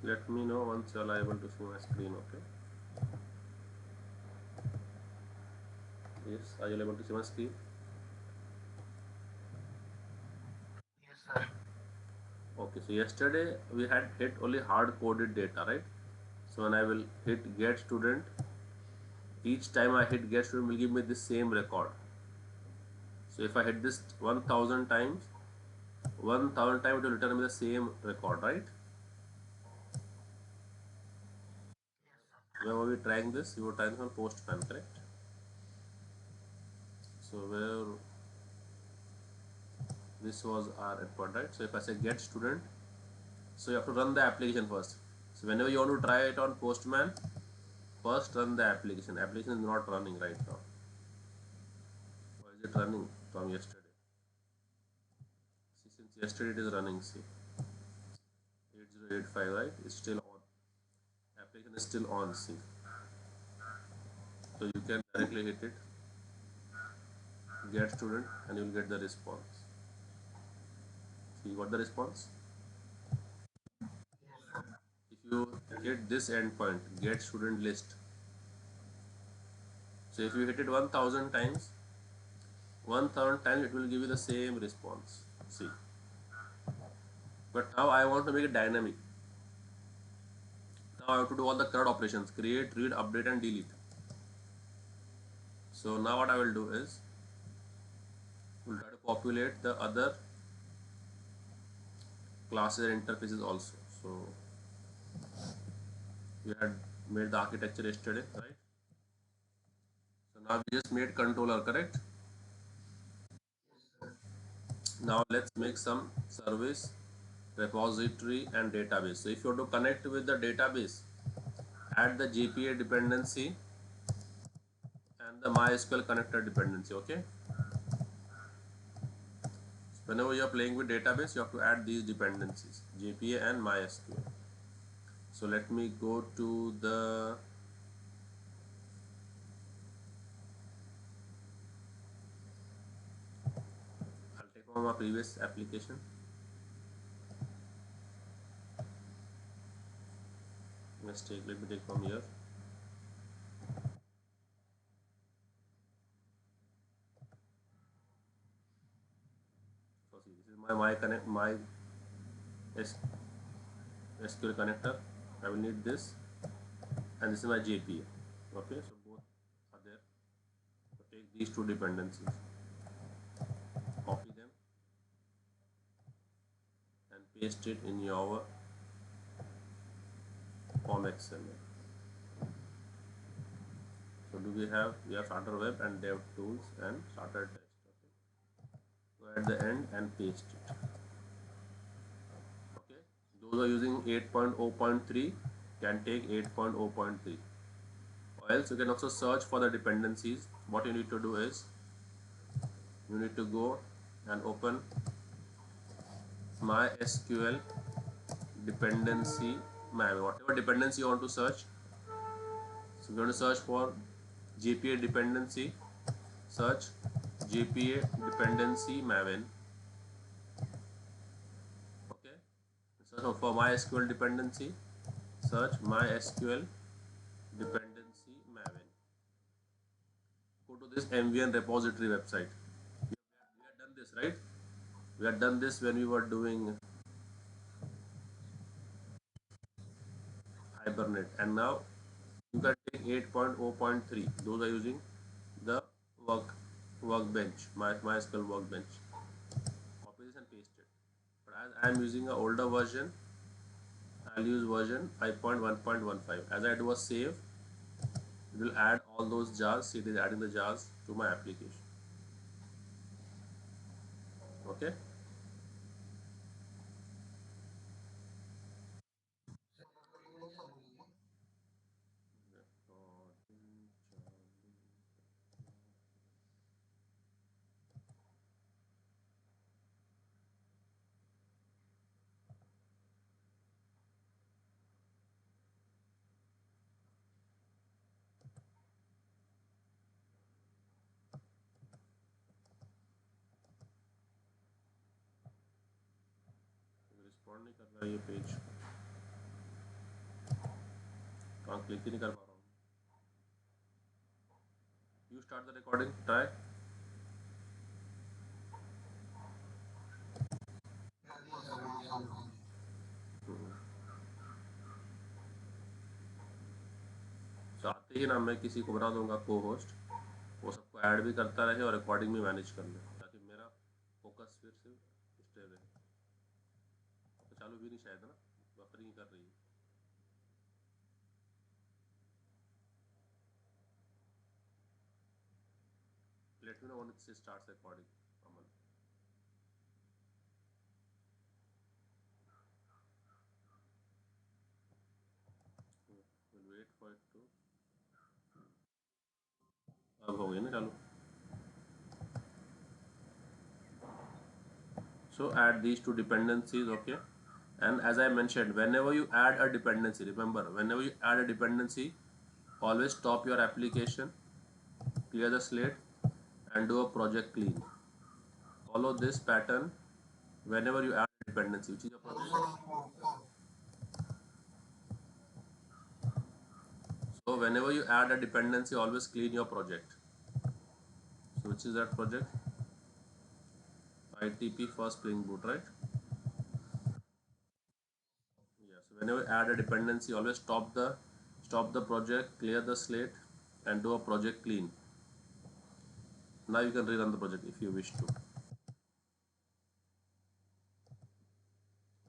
Let me know once you are able to see my screen. Okay. Yes, are you able to see my screen? Yes, sir. Okay, so yesterday we had hit only hard coded data, right? So when I will hit get student, each time I hit get student will give me the same record. So if I hit this 1000 times, 1000 times it will return me the same record, right? Yes, sir. Where were we trying this? We were trying this on Postman, correct? So where this was our endpoint, right? So if I say get student, so you have to run the application first. So whenever you want to try it on Postman, first run the application. Application is not running right now. Why is it running from yesterday? See, since yesterday it is running. See, 8085, right? It's still on. Application is still on. See, so you can directly hit it, get student, and you will get the response. See, you got the response. Yes, sir. If you hit this endpoint, get student list. So if you hit it 1000 times, 1000 times it will give you the same response. See, but now I want to make it dynamic. Now I have to do all the CRUD operations: create, read, update, and delete. So now what I will do is we'll try to populate the other classes and interfaces also. So we had made the architecture yesterday, right? So now we just made controller, correct? Yes, sir. Now let's make some service, repository, and database. So if you want to connect with the database, add the JPA dependency and the MySQL connector dependency. Okay. So whenever you are playing with database, you have to add these dependencies, JPA and MySQL. So let me go to the I'll take from our previous application. Let me take from here. So see, this is my SQL connector. I will need this, and this is my JPA. Okay, so both are there. So take these two dependencies, copy them, and paste it in your form XML. So do we have starter web and dev tools and starter text. Okay. So at the end and paste it. Okay. Those are using 8.0.3 can take 8.0.3. Or else you can also search for the dependencies. What you need to do is you need to go and open MySQL dependency map. Whatever dependency you want to search, so you're going to search for JPA dependency, search JPA dependency Maven. Okay. So for MySQL dependency, search MySQL dependency Maven. Go to this MVN repository website. We had done this, right? We had done this when we were doing Hibernate, and now you can take 8.0.3. Those are using the work workbench, MySQL workbench. Copy this and paste it. But as I am using an older version, I'll use version 5.1.15. As I do a save, it will add all those jars. See, it is adding the jars to my application. Okay. Sir, what you mentioned me. Respond नहीं कर रहा ये page. हाँ click ही नहीं कर पा रहा हूँ. You start the recording, try. Yes, sir. It is on. तो आते ही ना मैं किसी को बना दूंगा को होस्ट, वो सबको ऐड भी करता रहे और रिकॉर्डिंग भी मैनेज कर ले, ताकि मेरा फोकस फिर से स्टे रहे. तो चालू भी नहीं शायद ना, बफरिंग कर रही है. Let me know when it starts recording. Aman. Will wait for it too. अब हो गई ना चालू. So add these two dependencies, okay. And as I mentioned, whenever you add a dependency, remember, whenever you add a dependency, always stop your application, clear the slate, and do a project clean. Follow this pattern whenever you add a dependency, which is a project. So whenever you add a dependency, always clean your project. So which is that project? ITP for Spring Boot, right? Yeah. So whenever you add a dependency, always stop the project, clear the slate, and do a project clean. Now you can rerun the project if you wish to.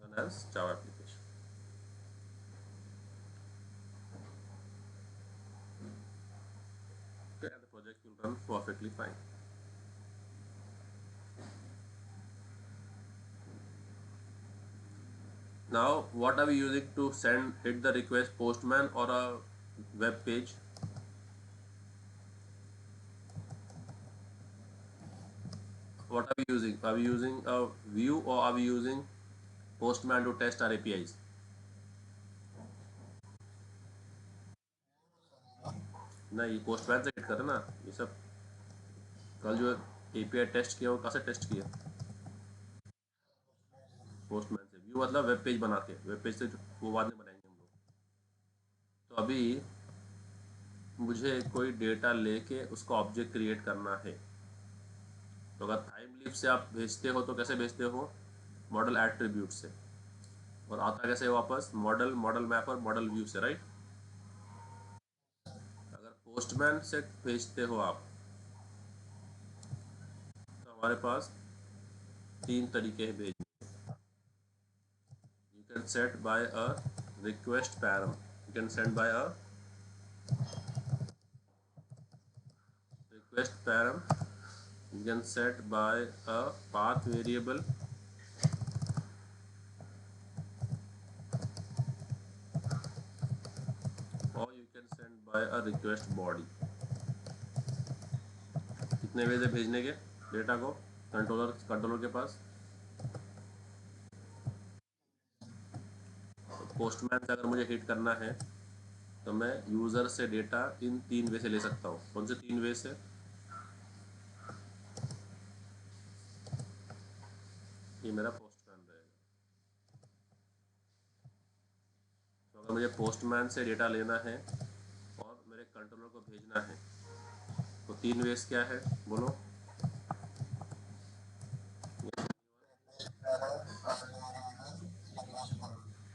Run as Java application. Okay, and the project will run perfectly fine. Now, what are we using to hit the request? Postman or a web page? What are we using? Are we using a view or are we using Postman to test our APIs? नहीं, postman से hit करें ना ये सब. कल जो API test किया वो कहाँ से टेस्ट किया? पोस्टमैन से. व्यू मतलब वेब पेज बना के, वेब पेज से वो बाद में बनाएंगे हम लोग. तो अभी मुझे कोई डेटा लेके उसका ऑब्जेक्ट क्रिएट करना है. तो अगर टाइम लीफ से आप भेजते हो तो कैसे भेजते हो? मॉडल एट्रीब्यूट से. और आता कैसे वापस? मॉडल, मॉडल मैप और मॉडल व्यू से, राइट. अगर पोस्टमैन से भेजते हो आप तो हमारे पास तीन तरीके हैं भेजने. You can set by a request param. You can send by a request param. You can set by a path variable, or you can send by a request body. कितने वे से भेजने के डेटा को कंट्रोलर के पास? तो postman से अगर मुझे हिट करना है तो मैं यूज़र से डेटा इन तीन वे से ले सकता हूँ. कौन से तीन वे से? ये मेरा पोस्टमैन रहेगा. तो अगर मुझे पोस्टमैन से डेटा लेना है और मेरे कंट्रोलर को भेजना है तो तीन वेज क्या है बोलो?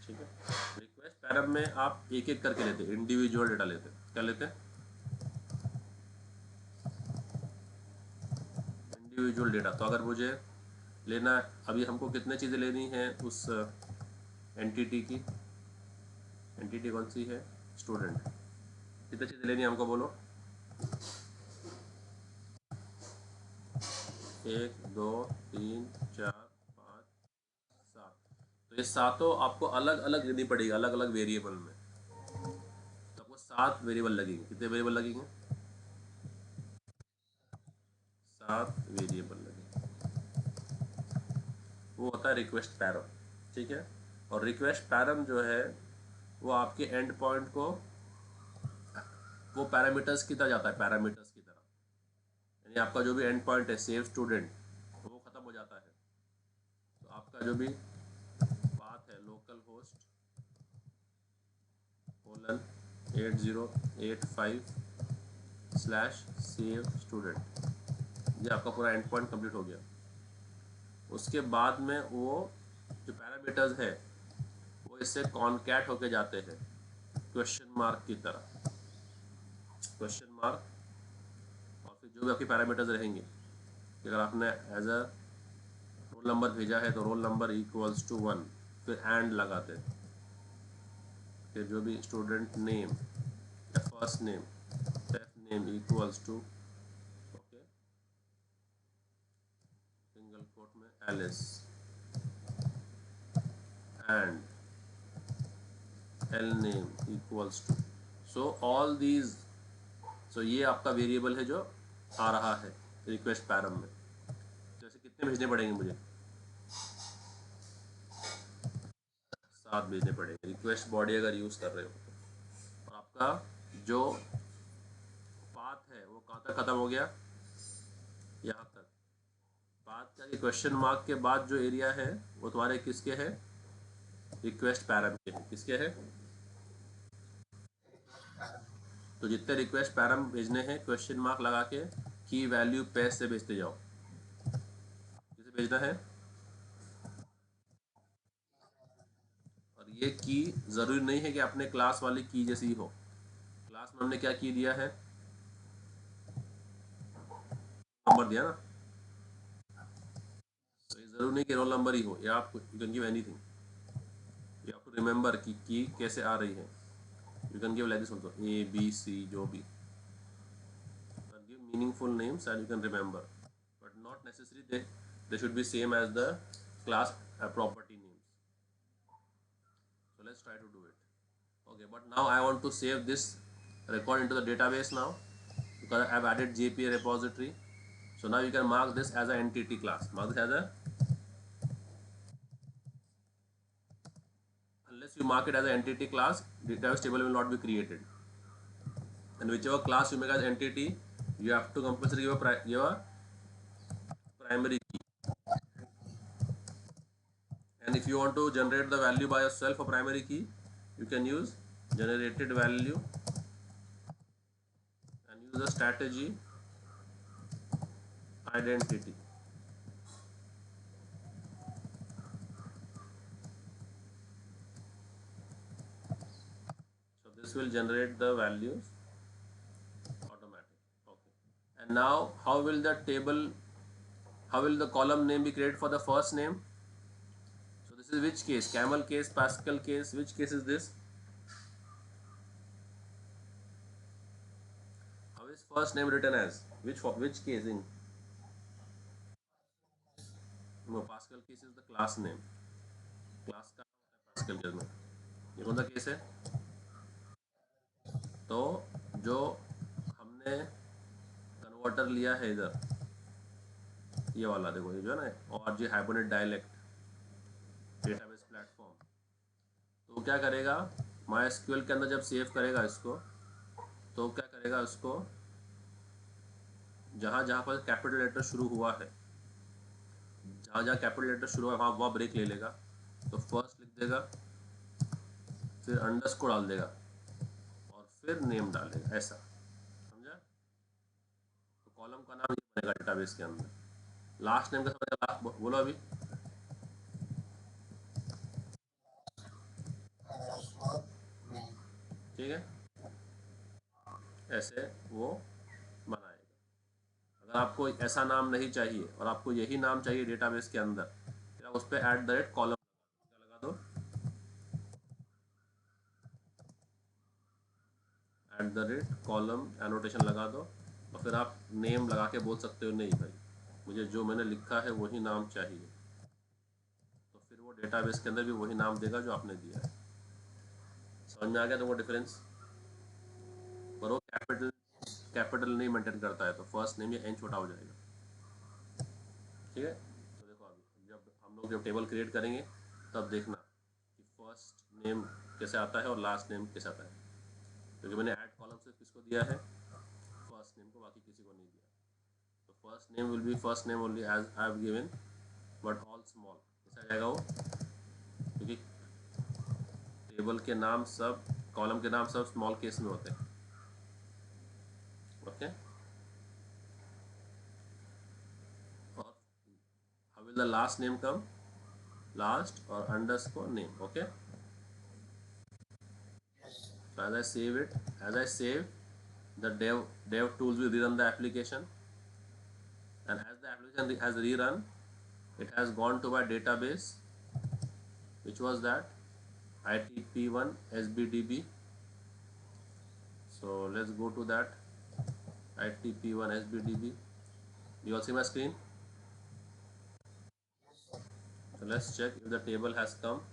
ठीक है. रिक्वेस्ट पैरम में आप एक एक करके लेते, इंडिविजुअल डेटा लेते. क्या लेते? Individual data. तो अगर मुझे लेना है, अभी हमको कितने चीज़ें लेनी है उस एंटिटी की? एंटिटी कौन सी है? स्टूडेंट. कितने चीज़ें लेनी है हमको बोलो? एक, दो, तीन, चार, पाँच, सात. तो ये सातों आपको अलग अलग लेनी पड़ेगी, अलग अलग वेरिएबल में. तो आपको सात वेरिएबल लगेंगे. कितने वेरिएबल लगेंगे? सात वेरिएबल लगेंगे. वो होता है रिक्वेस्ट पैरम. ठीक है. और रिक्वेस्ट पैरम जो है वो आपके एंड पॉइंट को, वो पैरामीटर्स की तरह जाता है, पैरामीटर्स की तरह. यानी आपका जो भी एंड पॉइंट है सेव स्टूडेंट, वो ख़त्म हो जाता है. तो आपका जो भी पाथ है local host colon 8085/save student। ये आपका पूरा एंड पॉइंट कंप्लीट हो गया। उसके बाद में वो जो पैरामीटर्स है वो इससे कॉन्कैट होके जाते हैं क्वेश्चन मार्क की तरह। क्वेश्चन मार्क और फिर जो भी आपके पैरामीटर्स रहेंगे, कि अगर आपने एज अ रोल नंबर भेजा है तो रोल नंबर इक्वल्स टू 1, फिर एंड लगाते हैं। फिर जो भी स्टूडेंट नेम या फर्स्ट नेम, सेफ name equals to, okay, single quote में Alice and L name equals to. So all these, so ये आपका वेरिएबल है जो आ रहा है रिक्वेस्ट पैरम में। जैसे कितने भेजने पड़ेंगे मुझे? 7 भेजने पड़ेंगे रिक्वेस्ट बॉडी अगर यूज़ कर रहे हो तो। और आपका जो पाथ है वो कहाँ तक ख़त्म हो गया? यहाँ तक। पाथ का क्वेश्चन मार्क के बाद जो एरिया है वो तुम्हारे किसके है? रिक्वेस्ट पैरम के है। किसके है? तो जितने रिक्वेस्ट पैरम भेजने हैं क्वेश्चन मार्क लगा के की वैल्यू पेज से भेजते जाओ। किसे भेजना है? और ये की ज़रूरी नहीं है कि अपने क्लास वाली की जैसी ही हो। क्लास में हमने क्या की दिया है? नंबर दिया ना। तो ये ज़रूरी नहीं कि रोल नंबर ही हो, या आप you can give anything. You have to remember कि की कैसे आ रही है। You can give like this also, A B C, जो भी, give meaningful names and you can remember, but not necessarily they should be same as the class property names. So let's try to do it. Okay, but now I want to save this record into the database now, because I've added JPA repository. So now you can mark this as an entity class. Mark this as a, unless you mark it as an entity class, database table will not be created. And whichever class you make as entity, you have to compulsory your primary key. And if you want to generate the value by yourself, a primary key, you can use generated value and use the strategy identity. So this will generate the values automatic. Okay. And now how will the column name be created for the first name? So this is which case? Camel case, Pascal case, which case is this? How is first name written as? Which case in? No, Pascal case is the class name. Class का Pascal case में। ये कौन सा case है? तो जो हमने converter लिया है इधर, ये वाला देखो, ये जो है ना और जी हाइबरनेट डायलेक्ट डेटाबेस प्लेटफॉर्म, तो वो क्या करेगा MySQL के अंदर जब सेव करेगा इसको, तो क्या करेगा उसको जहाँ जहाँ पर कैपिटल लेटर शुरू हुआ है, जहाँ जहाँ कैपिटल लेटर शुरू हुआ है वहाँ ब्रेक ले लेगा। तो फर्स्ट लिख देगा, फिर अंडरस्कोर डाल देगा और फिर नेम डालेगा, ऐसा समझा? तो कॉलम का नाम ये बनेगा डेटाबेस के अंदर। लास्ट नेम का समझ, बोलो अभी। ठीक है, ऐसे वो बनाएगा। अगर आपको ऐसा नाम नहीं चाहिए और आपको यही नाम चाहिए डेटाबेस के अंदर, फिर आप उस पर @कॉलम क्या लगा दो, @कॉलम एनोटेशन लगा दो, और फिर आप नेम लगा के बोल सकते हो नहीं भाई मुझे जो मैंने लिखा है वही नाम चाहिए। तो फिर वो डेटाबेस के अंदर भी वही नाम देगा जो आपने दिया है। समझ में आ गया तो वो डिफरेंस? पर वो कैपिटल नहीं मेंटेन करता है, तो फर्स्ट नेम या एन छोटा हो जाएगा। ठीक है, तो देखो अभी जब हम लोग जब टेबल क्रिएट करेंगे तब देखना कि फर्स्ट नेम कैसे आता है और लास्ट नेम कैसे आता है, क्योंकि मैंने ऐड कॉलम से किसको दिया है, फर्स्ट नेम को, बाकी किसी को नहीं दिया। तो first name will be first name only as I have given, but all small. कैसे आ जाएगा वो? क्योंकि टेबल के नाम सब कॉलम के नाम सब स्मॉल केस में होते हैं। ओके, और how will the last name come, last और underscore name. Okay, so as I save it, as I save, the dev tools will rerun the application, and as the application has rerun, it has gone to my database, which was that ITP1 SBDB. So let's go to that ITP1 SBDB. You all see my screen? So let's check if the table has come.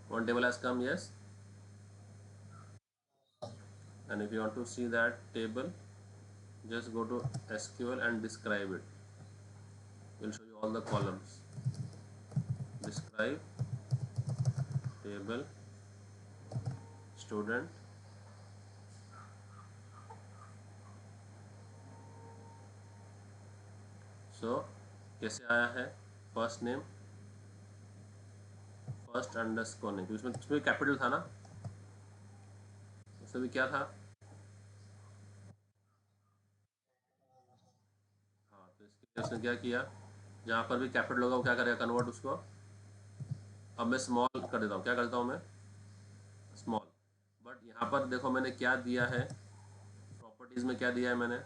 One table has come, yes. And if you want to see that table, just go to SQL and describe it. We'll show you all the columns. Describe table student, so कैसे आया है, first name, first underscore name, उसमें capital था ना, उसमें भी क्या था, हाँ, तो इसके लिए उसने क्या किया, जहाँ पर भी कैपिटल होगा वो क्या करेगा, कन्वर्ट उसको। अब मैं स्मॉल कर देता हूँ, क्या करता हूँ मैं, स्मॉल। बट यहाँ पर देखो मैंने क्या दिया है, प्रॉपर्टीज़ में क्या दिया है मैंने,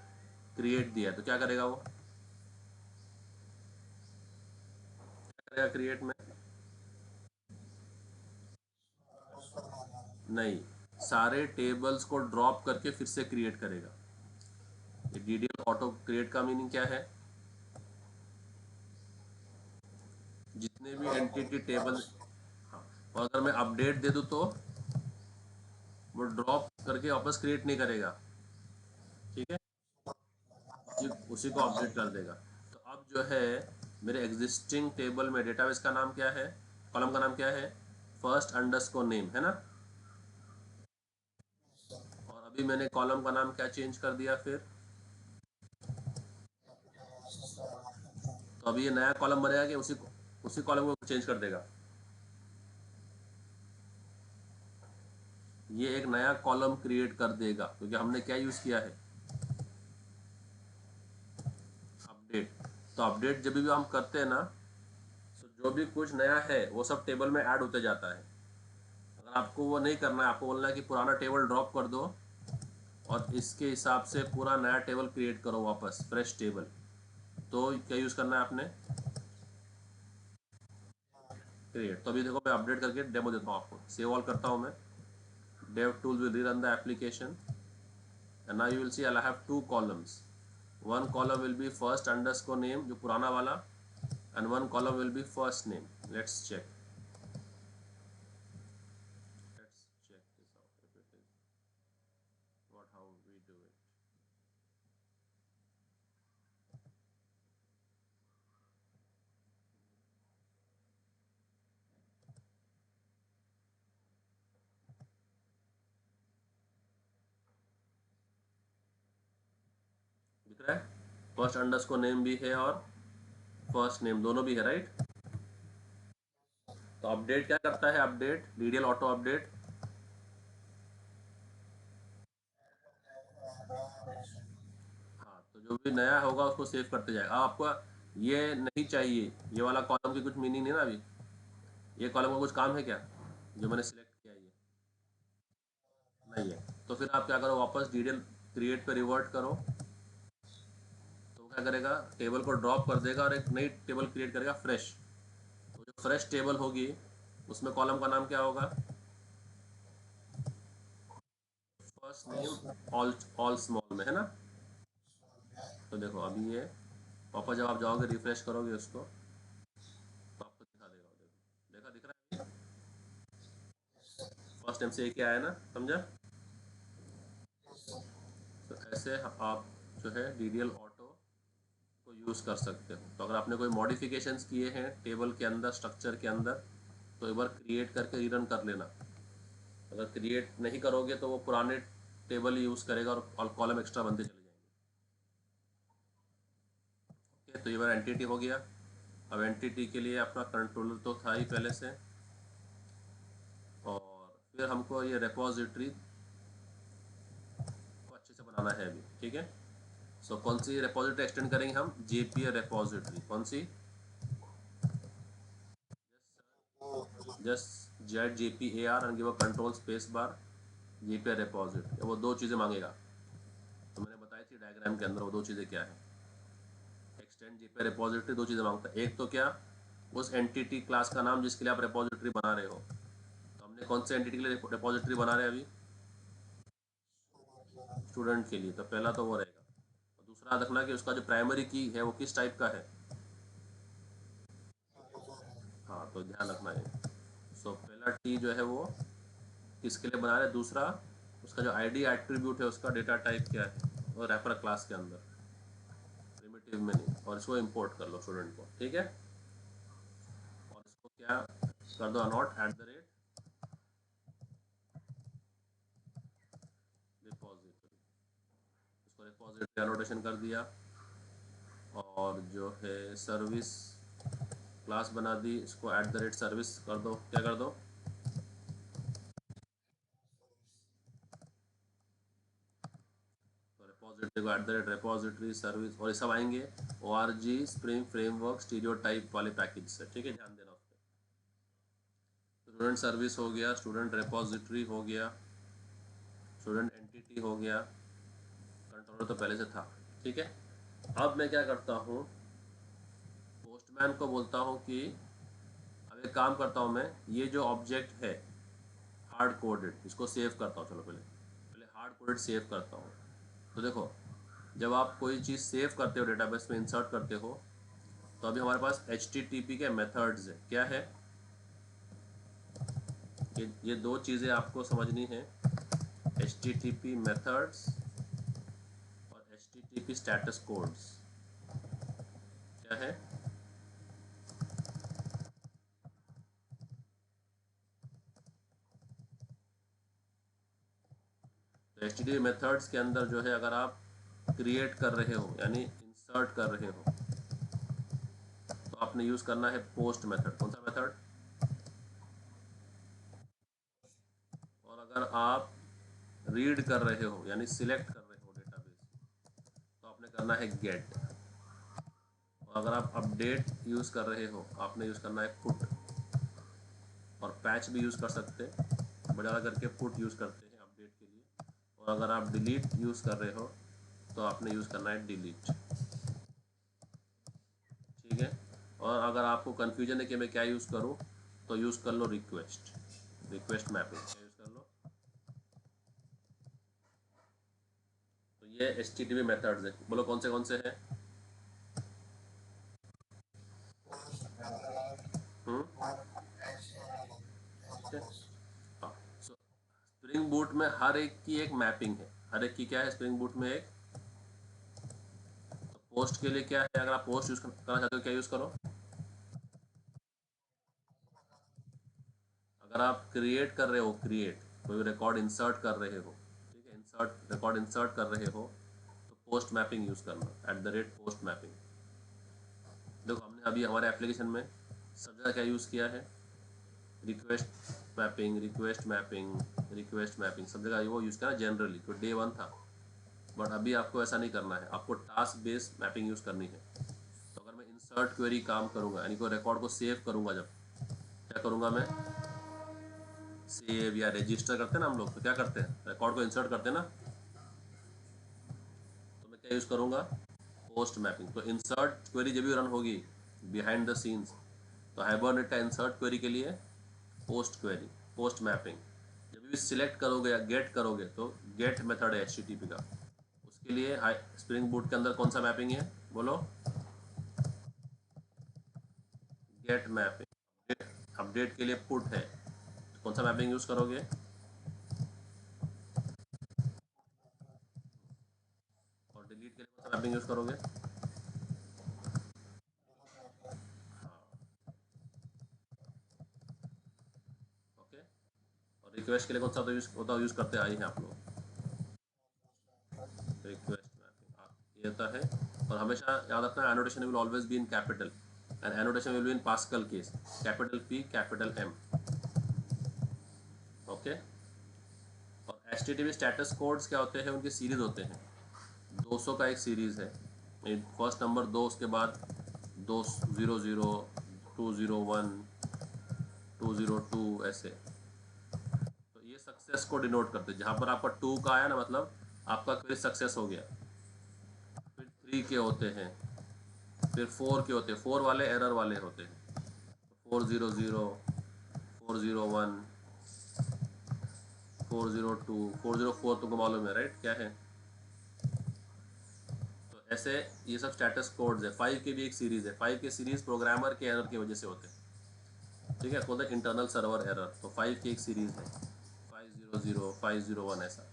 क्रिएट दिया है, तो क्या करेगा वो, क्या करेगा क्रिएट में, नहीं, सारे टेबल्स को ड्रॉप करके फिर से क्रिएट करेगा। ये डीडीएल ऑटो क्रिएट का मीनिंग क्या है, जितने भी एंटिटी टेबल, हाँ, और अगर मैं अपडेट दे दूँ तो वो ड्रॉप करके वापस क्रिएट नहीं करेगा, ठीक है, उसी को अपडेट कर देगा। तो अब जो है मेरे एग्जिस्टिंग टेबल में डेटाबेस का नाम क्या है, कॉलम का नाम क्या है, फर्स्ट अंडरस्कोर नेम, है ना। और अभी मैंने कॉलम का नाम क्या चेंज कर दिया फिर, तो अभी ये नया कॉलम बनेगा कि उसी कॉलम को चेंज कर देगा, ये एक नया कॉलम क्रिएट कर देगा, क्योंकि हमने क्या यूज़ किया है, अपडेट। तो अपडेट जब भी हम करते हैं ना, तो जो भी कुछ नया है वो सब टेबल में ऐड होते जाता है। अगर आपको वो नहीं करना है, आपको बोलना है कि पुराना टेबल ड्रॉप कर दो और इसके हिसाब से पूरा नया टेबल क्रिएट करो वापस, फ्रेश टेबल, तो क्या यूज़ करना है आपने, क्रिएट। तो अभी देखो मैं अपडेट करके डेमो देता हूँ आपको, सेव ऑल करता हूँ मैं, dev tool will rerun the application, and now you will see I'll have two columns. One column will be first underscore name, जो पुराना वाला, and one column will be first name. Let's check. Let's check this out if it is what how we do it. दिख रहा है, first underscore name भी है और first name दोनों भी है, राइट। तो अपडेट क्या करता है, अपडेट डीडीएल ऑटो अपडेट, हाँ, तो जो भी नया होगा उसको सेव करते जाएगा। अब आपको ये नहीं चाहिए, ये वाला कॉलम की कुछ मीनिंग नहीं ना अभी, ये कॉलम का कुछ काम है क्या, जो मैंने सिलेक्ट किया है ये नहीं है, तो फिर आप क्या करो, वापस डीडीएल क्रिएट पे रिवर्ट करो, तो क्या करेगा, टेबल को ड्रॉप कर देगा और एक नई टेबल क्रिएट करेगा फ्रेश। तो जो फ्रेश टेबल होगी उसमें कॉलम का नाम क्या होगा, first name all, all small में, है ना। तो देखो अभी ये वापस जब आप जाओगे रिफ्रेश करोगे उसको, तो आपको दिखा देगा, देखो देखा दिख रहा है, फर्स्ट नेम से एक ही आया ना, समझा। तो ऐसे आप जो है डीडीएल ऑटो को यूज़ कर सकते हो। तो अगर आपने कोई मॉडिफिकेशंस किए हैं टेबल के अंदर, स्ट्रक्चर के अंदर, तो एक बार क्रिएट करके रीरन कर लेना। अगर क्रिएट नहीं करोगे तो वो पुराने टेबल यूज़ करेगा और कॉलम एक्स्ट्रा बनते चले जाएंगे। ओके, तो ये बार एंटिटी हो गया। अब एंटिटी के लिए अपना कंट्रोलर तो था ही पहले से, और फिर हमको ये रेपोजिटरी को अच्छे से बनाना है अभी, ठीक है। सो कौन सी रेपोजिटरी एक्सटेंड करेंगे हम, जेपीए रेपोजिटरी। कौन सी, just Z J P A R and give a control space bar JPA repository. वो दो चीज़ें मांगेगा, तो मैंने बताई थी डायग्राम के अंदर वो दो चीज़ें क्या है। एक्सटेंड जेपीए रेपोजिटरी दो चीज़ें मांगता है, एक तो क्या, उस एंटिटी क्लास का नाम जिसके लिए आप रेपोजिटरी बना रहे हो। तो हमने कौन से एंटिटी के लिए रेपोजिटरी बना रहे हैं अभी, स्टूडेंट के लिए, तो पहला तो वो रहेगा। और दूसरा रखना कि उसका जो प्राइमरी की है वो किस टाइप का है। हाँ, तो ध्यान रखना है। सो पहला टी जो है वो किसके लिए बना रहे हैं, दूसरा उसका जो आईडी एट्रीब्यूट है उसका डेटा टाइप क्या है, और रैपर क्लास के अंदर, प्रिमिटिव में नहीं। और इसको इंपोर्ट कर लो स्टूडेंट को, ठीक है। और इसको क्या कर दो, अनॉट एट द रेट रिपोजिटरी, इसको रिपोजिटरी अनोटेशन कर दिया। और जो है सर्विस क्लास बना दी, इसको एट द रेट सर्विस कर दो, क्या कर दो, तो रिपोजिटरी को at the rate repository service, और ये सब आएंगे O R G spring framework stereo type वाले पैकेज से, ठीक है, ध्यान देना उस पर। स्टूडेंट सर्विस हो गया, स्टूडेंट रिपोजिटरी हो गया, स्टूडेंट एंटिटी हो गया, कंट्रोलर तो पहले से था, ठीक है। अब मैं क्या करता हूँ, पोस्टमैन को बोलता हूँ कि अब एक काम करता हूँ मैं, ये जो ऑब्जेक्ट है हार्ड कोडेड, इसको सेव करता हूँ। चलो पहले पहले हार्ड कोडेड सेव करता हूँ। तो देखो, जब आप कोई चीज़ सेव करते हो डेटाबेस में इंसर्ट करते हो, तो अभी हमारे पास एच टी टी पी के मेथड्स है, क्या है, ये दो चीज़ें आपको समझनी है, H T T P methods और H T T P status codes. क्या है, तो H T T P methods के अंदर जो है, अगर आप क्रिएट कर रहे हो यानी इंसर्ट कर रहे हो, तो आपने यूज़ करना है पोस्ट मेथड। कौन सा मेथड, और अगर आप रीड कर रहे हो यानी सिलेक्ट कर रहे हो डेटाबेस, तो आपने करना है गेट। और अगर आप अपडेट यूज़ कर रहे हो, आपने यूज़ करना है पुट। और पैच भी यूज़ कर सकते हैं, बड़ा करके पुट यूज़ करते हैं अपडेट के लिए। और अगर आप डिलीट यूज़ कर रहे हो, तो आपने यूज़ करना है डिलीट, ठीक है। और अगर आपको कन्फ्यूजन है कि मैं क्या यूज़ करूँ, तो यूज़ कर लो रिक्वेस्ट, रिक्वेस्ट मैपिंग यूज़ कर लो। तो ये H T T P methods है, बोलो कौन से हैं। हम्म, ठीक है। हाँ, सो स्प्रिंग बूट में हर एक की एक मैपिंग है, हर एक की क्या है स्प्रिंग बूट में एक। तो पोस्ट के लिए क्या है, अगर आप पोस्ट यूज़ करना चाहते हो, क्या यूज़ करो, अगर आप क्रिएट कर रहे हो, क्रिएट कोई रिकॉर्ड इंसर्ट कर रहे हो, ठीक है, इंसर्ट रिकॉर्ड इंसर्ट कर रहे हो, तो पोस्ट मैपिंग यूज़ करना, eight the rate post mapping. देखो हमने अभी हमारे एप्लीकेशन में सब जगह क्या यूज़ किया है, request mapping, request mapping, request mapping, सब जगह वो यूज़ किया जनरली, तो डे वन था। बट अभी आपको ऐसा नहीं करना है, आपको टास्क बेस्ड मैपिंग यूज़ करनी है। तो अगर मैं इंसर्ट क्वेरी काम करूँगा यानी कोई रिकॉर्ड को सेव करूँगा, जब क्या करूँगा मैं, सेव या रजिस्टर करते हैं ना हम लोग, तो क्या करते हैं, रिकॉर्ड को इंसर्ट करते हैं ना, तो मैं क्या यूज़ करूँगा, पोस्ट मैपिंग। तो इंसर्ट क्वेरी जब भी रन होगी बिहाइंड द सीन्स, तो हाइबरनेट का इंसर्ट क्वेरी के लिए पोस्ट क्वेरी, पोस्ट मैपिंग। जब भी सिलेक्ट करोगे या गेट करोगे, तो गेट मेथड है एच का, उसके लिए स्प्रिंग बूट के अंदर कौन सा मैपिंग है, बोलो, गेट मैपिंग। अपडेट के लिए पुट है, तो कौन सा मैपिंग यूज़ करोगे, और डिलीट के लिए कौन सा मैपिंग यूज़ करोगे। हाँ, ओके। और रिक्वेस्ट के लिए कौन सा तो यूज़ करते आए हैं आप लोग, रिक्वेस्ट मैपिंग, ये होता है। और हमेशा याद रखना, annotation will always be in capital, and annotation will be in Pascal case, capital P, capital M. Okay और HTTP स्टेटस कोड्स क्या होते हैं, उनकी सीरीज होते हैं, 200 का एक सीरीज है, फर्स्ट नंबर 2, उसके बाद 200, 201, 202 ऐसे। तो ये सक्सेस को डिनोट करते हैं, जहाँ पर आपका 2 का आया ना, मतलब आपका क्वेरी सक्सेस हो गया। फिर 3 के होते हैं, फिर 4 के होते हैं, 4 वाले एरर वाले होते हैं, 400, 401, 402, 404 तुमको मालूम है राइट क्या है। तो ऐसे ये सब स्टेटस कोड्स है। 5 की भी एक सीरीज है, 5 के सीरीज प्रोग्रामर के एरर की वजह से होते हैं, ठीक है, कॉल्ड इंटरनल सर्वर एरर। तो 5 की एक सीरीज है, 500, 501 ऐसा।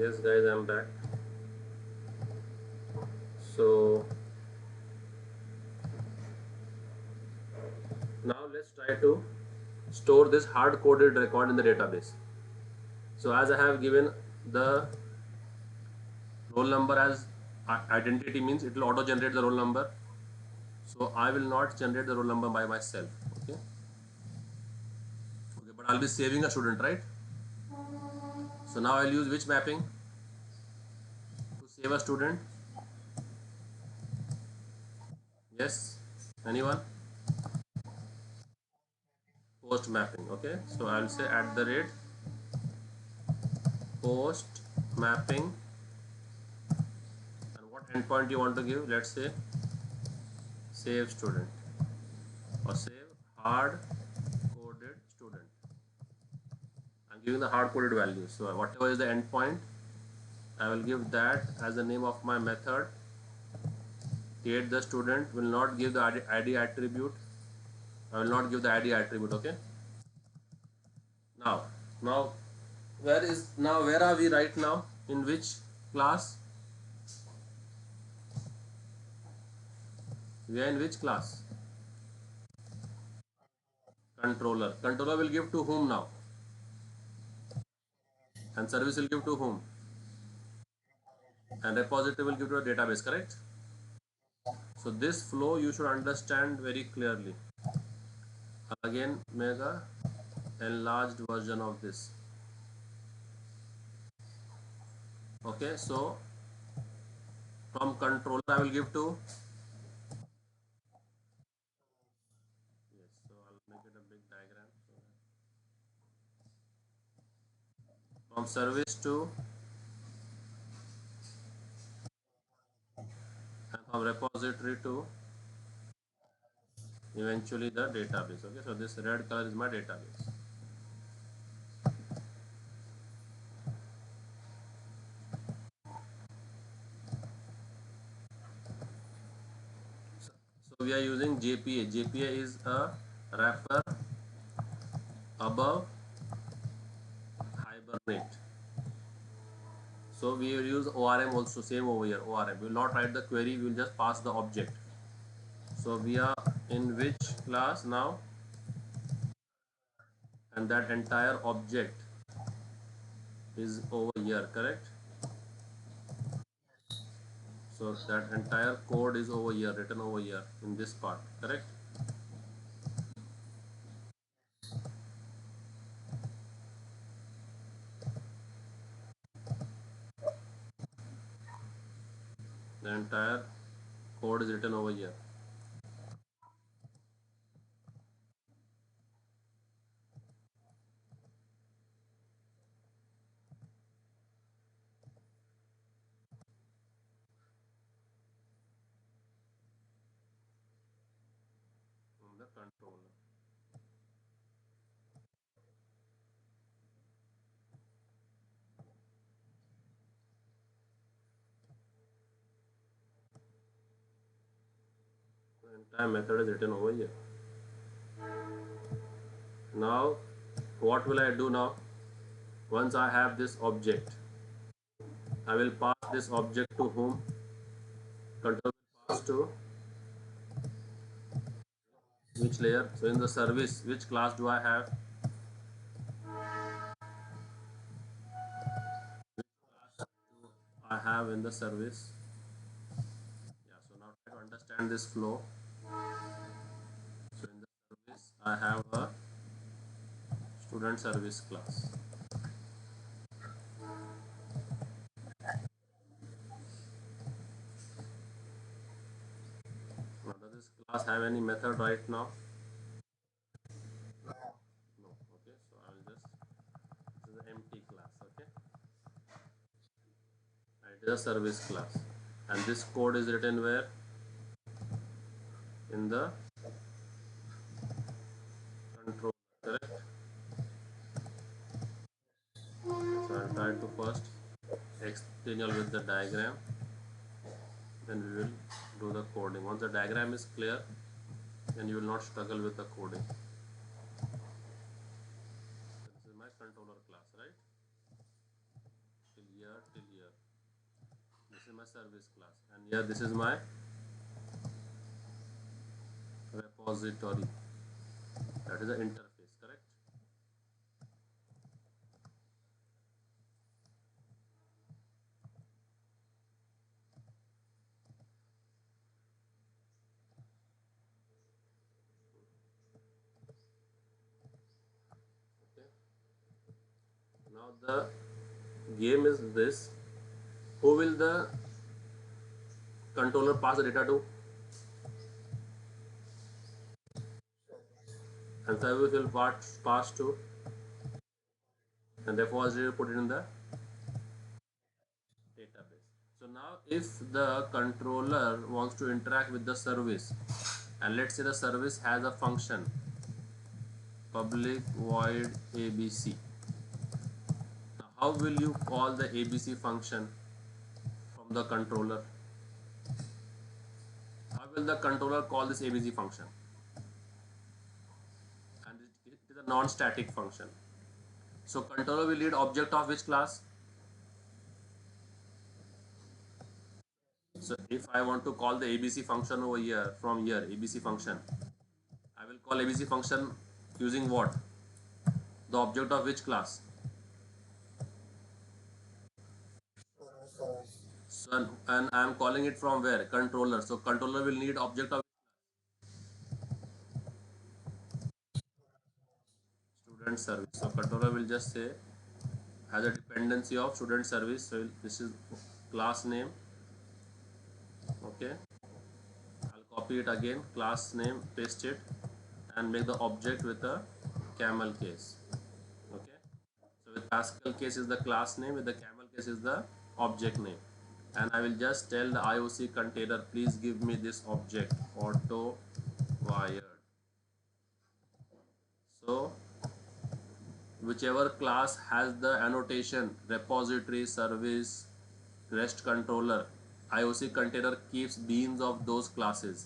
Yes guys, I'm back. So now let's try to store this hard coded record in the database. So as I have given the roll number as identity, means it will auto generate the roll number. So I will not generate the roll number by myself. Okay. Okay, but I'll be saving a student, right? So now I'll use which mapping to save a student? Yes. Anyone? Post mapping. Okay. So I'll say at the rate post mapping, and what endpoint you want to give? Let's say save student or save hard coded student. I'm giving the hard coded value. So whatever is the endpoint, I will give that as the name of my method. Create the student, will not give the ID attribute. I will not give the ID attribute. Okay. Now, now where are we right now? In which class? We are in which class? Controller. Controller will give to whom now? And service will give to whom? And repository will give to a database, correct? So this flow you should understand very clearly. Again, make a enlarged version of this. Okay, so from controller I will give to, yes, so I'll make it a big diagram. From service to, and from repository to eventually the database. Okay, so this red color is my database. So we are using JPA. JPA is a wrapper above Hibernate. So we will use ORM also, same over here, ORM. We will not write the query, we will just pass the object. So we are in which class now? And that entire object is over here, correct? So that entire code is over here, written over here in this part, correct? The entire code is written over here. In the controller. The entire method is written over here. Now, what will I do now? Once I have this object, I will pass this object to whom? Control will pass to which layer? So in the service, which class do I have? I have in the service. Yeah, so now try to understand this flow. So in the service I have a student service class. Now does this class have any method right now? No. No. Okay, so I will just, this is an empty class. Okay, and it is a service class, and this code is written where? In the control, correct? So I'll try to first explain you with the diagram, then we will do the coding. Once the diagram is clear, then you will not struggle with the coding. So this is my controller class, right? Till here, till here. This is my service class, and here this is my repository. That is the interface, correct? Okay. Now the game is this: who will the controller pass the data to? And service will pass to, and repository will put it in the database. So now if the controller wants to interact with the service, and let's say the service has a function public void abc. Now how will you call the abc function from the controller? How will the controller call this abc function? And it is a non-static function. So controller will need object of which class? So if I want to call the abc function over here, from here abc function, I will call abc function using what? The object of which class? Student service. So and I am calling it from where? Controller. So controller will need object of student service. So controller will just say has a dependency of student service. So this is class name. Okay. I'll copy it again. Class name, paste it, and make the object with a camel case. Okay. So with Pascal case is the class name. With the camel case is the object name. And I will just tell the IOC container, please give me this object auto wired. So whichever class has the annotation repository service rest controller, IOC container keeps beans of those classes.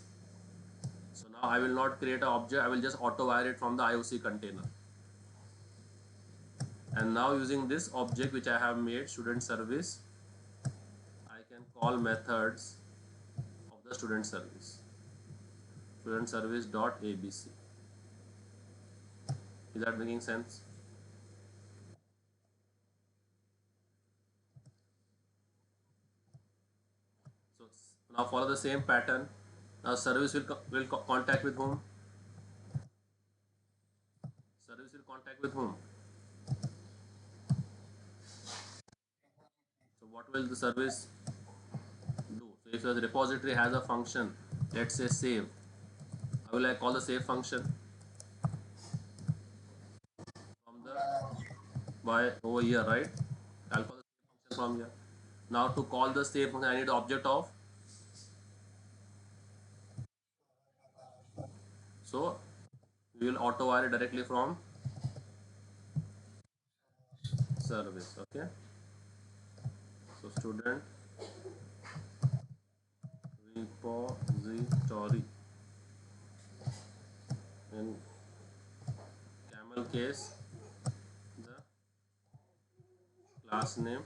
So now I will not create an object, I will just auto wire it from the IOC container. And now using this object which I have made student service, I can call methods of the student service dot abc. Is that making sense? So now follow the same pattern. Now service will contact with whom? Service will contact with whom? So what will the service do? So if the repository has a function, let's say save, how will I call the save function? From the by over here, right? I'll call the save function from here. Now to call the save function, I need the object of. So we will auto wire it directly from service. Okay. So student repository in camel case, the class name,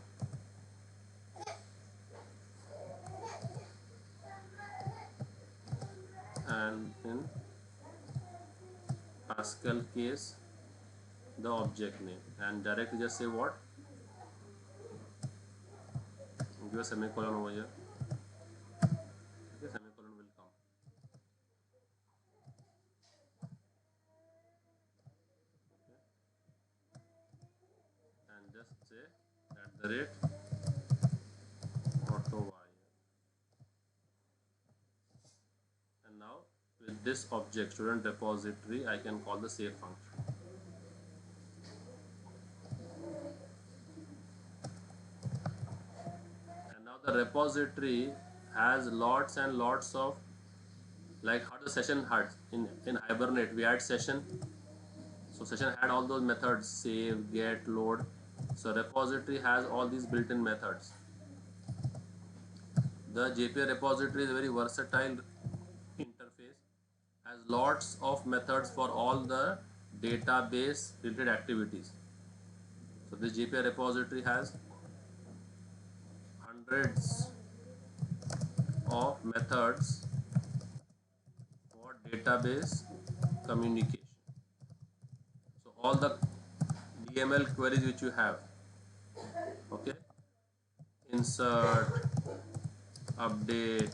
and in Pascal case the object name, and directly just say what? give a semicolon over here. Okay, semicolon will come. Okay. And just say at the rate auto y. And now with this object student repository, I can call the save function. And now the repository has lots and lots of, like how the session had in Hibernate we had session. So session had all those methods, save, get, load. So repository has all these built-in methods. The JPA repository is a very versatile interface, has lots of methods for all the database related activities. So this JPA repository has hundreds of methods for database communication. So all the DML queries which you have, okay, insert, update,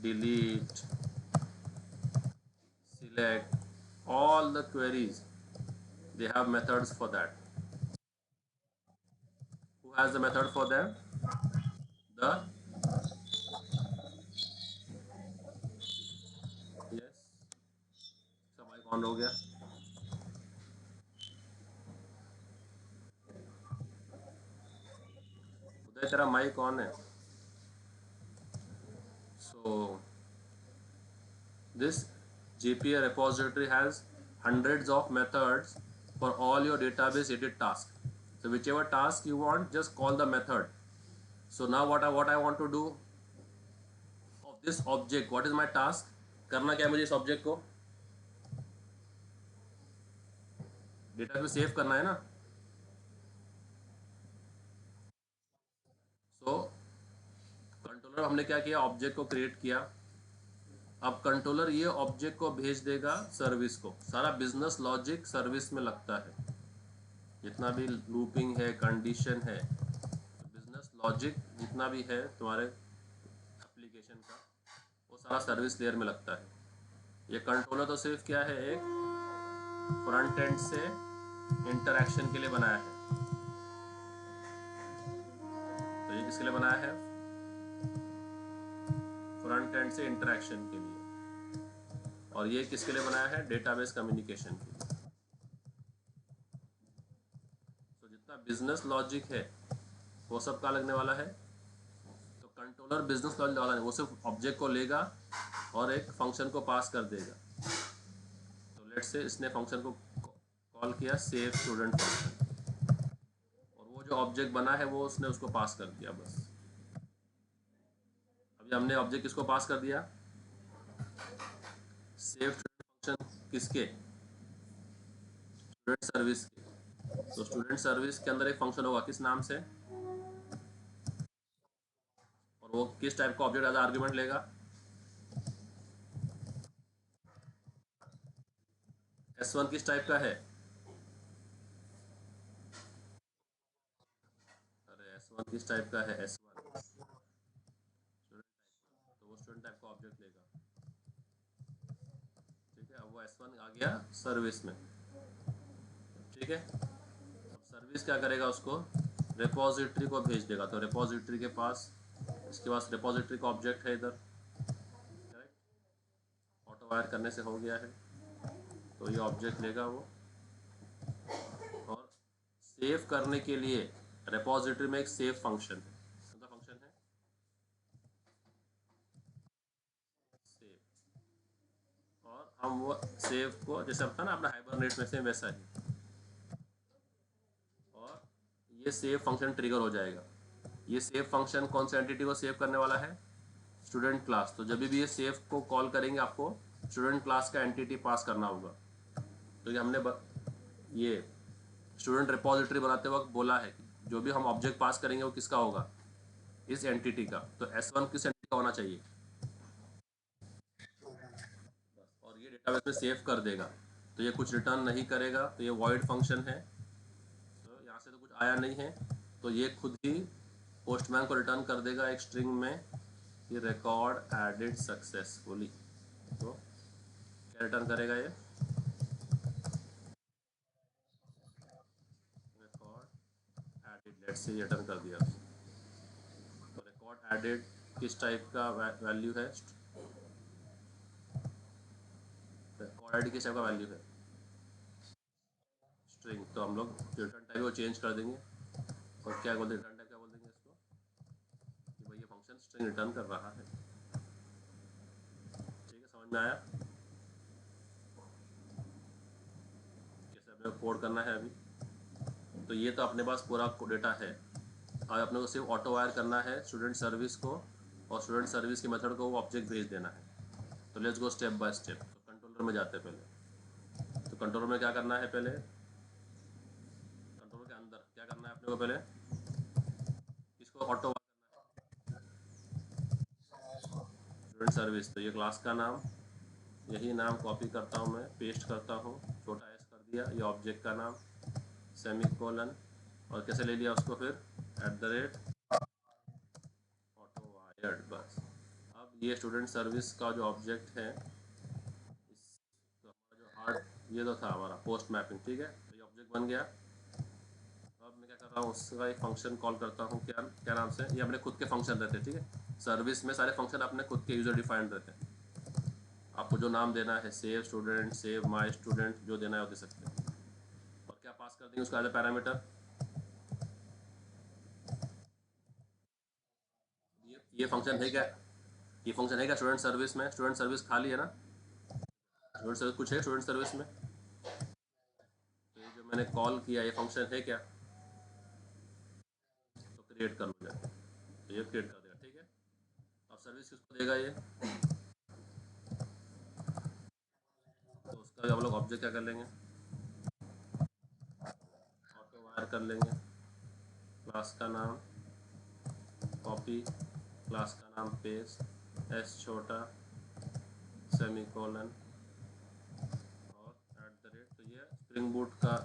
delete, select, all the queries, they have methods for that. Who has the method for them? The, yes, सब mic on हो गया. उदय तेरा mic on है. So this JPA repository has hundreds of methods for all your database edit tasks. So whichever task you want, just call the method. So now what I want to do of this object, what is my task? करना क्या है मुझे इस object को? Data में save करना है ना. सो कंट्रोलर हमने क्या किया, ऑब्जेक्ट को क्रिएट किया. अब कंट्रोलर ये ऑब्जेक्ट को भेज देगा सर्विस को. सारा बिजनेस लॉजिक सर्विस में लगता है. जितना भी लूपिंग है, कंडीशन है, बिजनेस लॉजिक जितना भी है तुम्हारे एप्लीकेशन का, वो सारा सर्विस लेयर में लगता है. ये कंट्रोलर तो सिर्फ क्या है, एक फ्रंट एंड से इंटरैक्शन के लिए बनाया है. तो ये किसके लिए बनाया है? फ्रंट एंड से इंटरैक्शन के लिए. और ये किसके लिए बनाया है? डेटाबेस कम्युनिकेशन के लिए. तो जितना बिजनेस लॉजिक है वो सब का लगने वाला है. तो कंट्रोलर बिजनेस लॉजिक वाला नहीं, वो सिर्फ ऑब्जेक्ट को लेगा और एक फंक्शन को पास कर देगा. तो लेट्स से इसने फंक्शन को कॉल किया सेव स्टूडेंट फंक्शन, और वो जो ऑब्जेक्ट बना है वो उसने उसको पास कर दिया. बस अभी हमने ऑब्जेक्ट किसको पास कर दिया? Save student function. किसके? स्टूडेंट सर्विस के. तो स्टूडेंट सर्विस के अंदर एक फंक्शन होगा किस नाम से, और वो किस टाइप का ऑब्जेक्ट एज आर्ग्यूमेंट लेगा? S1 किस टाइप का है? अरे S1 किस टाइप का है? S1 स्टूडेंट टाइप का. तो वो स्टूडेंट टाइप का ऑब्जेक्ट लेगा. ठीक है. अब वो S1 आ गया सर्विस में. ठीक है. अब सर्विस क्या करेगा? उसको रिपोजिटरी को भेज देगा. तो रिपोजिटरी के पास, इसके पास रिपोजिटरी का ऑब्जेक्ट है इधर. करेक्ट. ऑटो वायर करने से हो गया है. तो ये ऑब्जेक्ट लेगा वो, और सेव करने के लिए रिपोजिटरी में एक सेव फंक्शन है. कौन सा फंक्शन है? सेव. और हम वो सेव को जैसे होता है ना अपना हाइबरनेट में, से वैसा ही. और ये सेव फंक्शन ट्रिगर हो जाएगा. ये सेव फंक्शन कौन सी एंटिटी को सेव करने वाला है? Student class. तो जब भी ये सेव को कॉल करेंगे आपको स्टूडेंट क्लास का एंटिटी पास करना होगा. तो ये हमने ये स्टूडेंट रिपोजिटरी बनाते वक्त बोला है कि जो भी हम ऑब्जेक्ट पास करेंगे वो किसका होगा? इस एंटिटी का. तो S1 किस एंटिटी का होना चाहिए? और ये डेटाबेस में सेव कर देगा. तो ये कुछ रिटर्न नहीं करेगा. तो ये वॉइड फंक्शन है. तो यहाँ से तो कुछ आया नहीं है. तो ये खुद ही पोस्टमैन को रिटर्न कर देगा एक स्ट्रिंग में कि रिकॉर्ड एडेड सक्सेसफुली। तो क्या रिटर्न करेगा ये? Record added, let's say return कर दिया। तो रिकॉर्ड एडेड किस टाइप का वैल्यू है? रिकॉर्ड एडेड किस टाइप का वैल्यू है? स्ट्रिंग। तो हम लोग रिटर्न टाइप को चेंज कर देंगे और क्या बोल देंगे, रिटर्न टाइप क्या बोल देंगे इसको कि भाई ये फंक्शन स्ट्रिंग रिटर्न कर रहा है। ठीक है, समझ में आया कैसे अपने को कोड करना है अभी? तो ये तो अपने पास पूरा डेटा है। और अपने को सिर्फ ऑटो वायर करना है स्टूडेंट सर्विस को, और स्टूडेंट सर्विस के मेथड को वो ऑब्जेक्ट भेज देना है। तो let's go step by step. तो कंट्रोलर में जाते हैं पहले। तो कंट्रोलर में क्या करना है? पहले कंट्रोलर के अंदर क्या करना है अपने को? पहले इसको ऑटो वायर करना है स्टूडेंट सर्विस। तो ये क्लास का नाम, यही नाम कॉपी करता हूँ मैं, पेस्ट करता हूँ, छोटा एस कर दिया। ये ऑब्जेक्ट का नाम सेमी कोलन, और कैसे ले लिया उसको फिर? @ ऑटो वायर्ड। बस अब ये स्टूडेंट सर्विस का जो ऑब्जेक्ट है, इस तो हमारा जो हार्ड ये तो था हमारा पोस्ट मैपिंग। ठीक है, तो ये ऑब्जेक्ट बन गया। अब मैं क्या कर रहा हूँ, उसका एक फंक्शन कॉल करता हूँ। क्या क्या नाम से? ये अपने खुद के फंक्शन रहते हैं। ठीक है, सर्विस में सारे फंक्शन अपने खुद के यूजर डिफाइंड रहते हैं। आपको जो नाम देना है, save student, save my student, जो देना है वो दे सकते हैं। और क्या पास कर देंगे उसका एज ए पैरामीटर? ये फंक्शन है क्या? ये फंक्शन है क्या स्टूडेंट सर्विस में? स्टूडेंट सर्विस खाली है ना? स्टूडेंट सर्विस कुछ है स्टूडेंट सर्विस में? तो ये जो मैंने कॉल किया ये फंक्शन है क्या? तो क्रिएट कर लो जाके। तो ये क्रिएट कर देगा। ठीक है, अब सर्विस किसको देगा ये? तो उसका हम लोग ऑब्जेक्ट क्या कर लेंगे? ऑटो वायर कर लेंगे। क्लास का नाम कॉपी, क्लास का नाम पेस्ट, एस छोटा, सेमी कोलन, और @ तो ये स्प्रिंग बूट का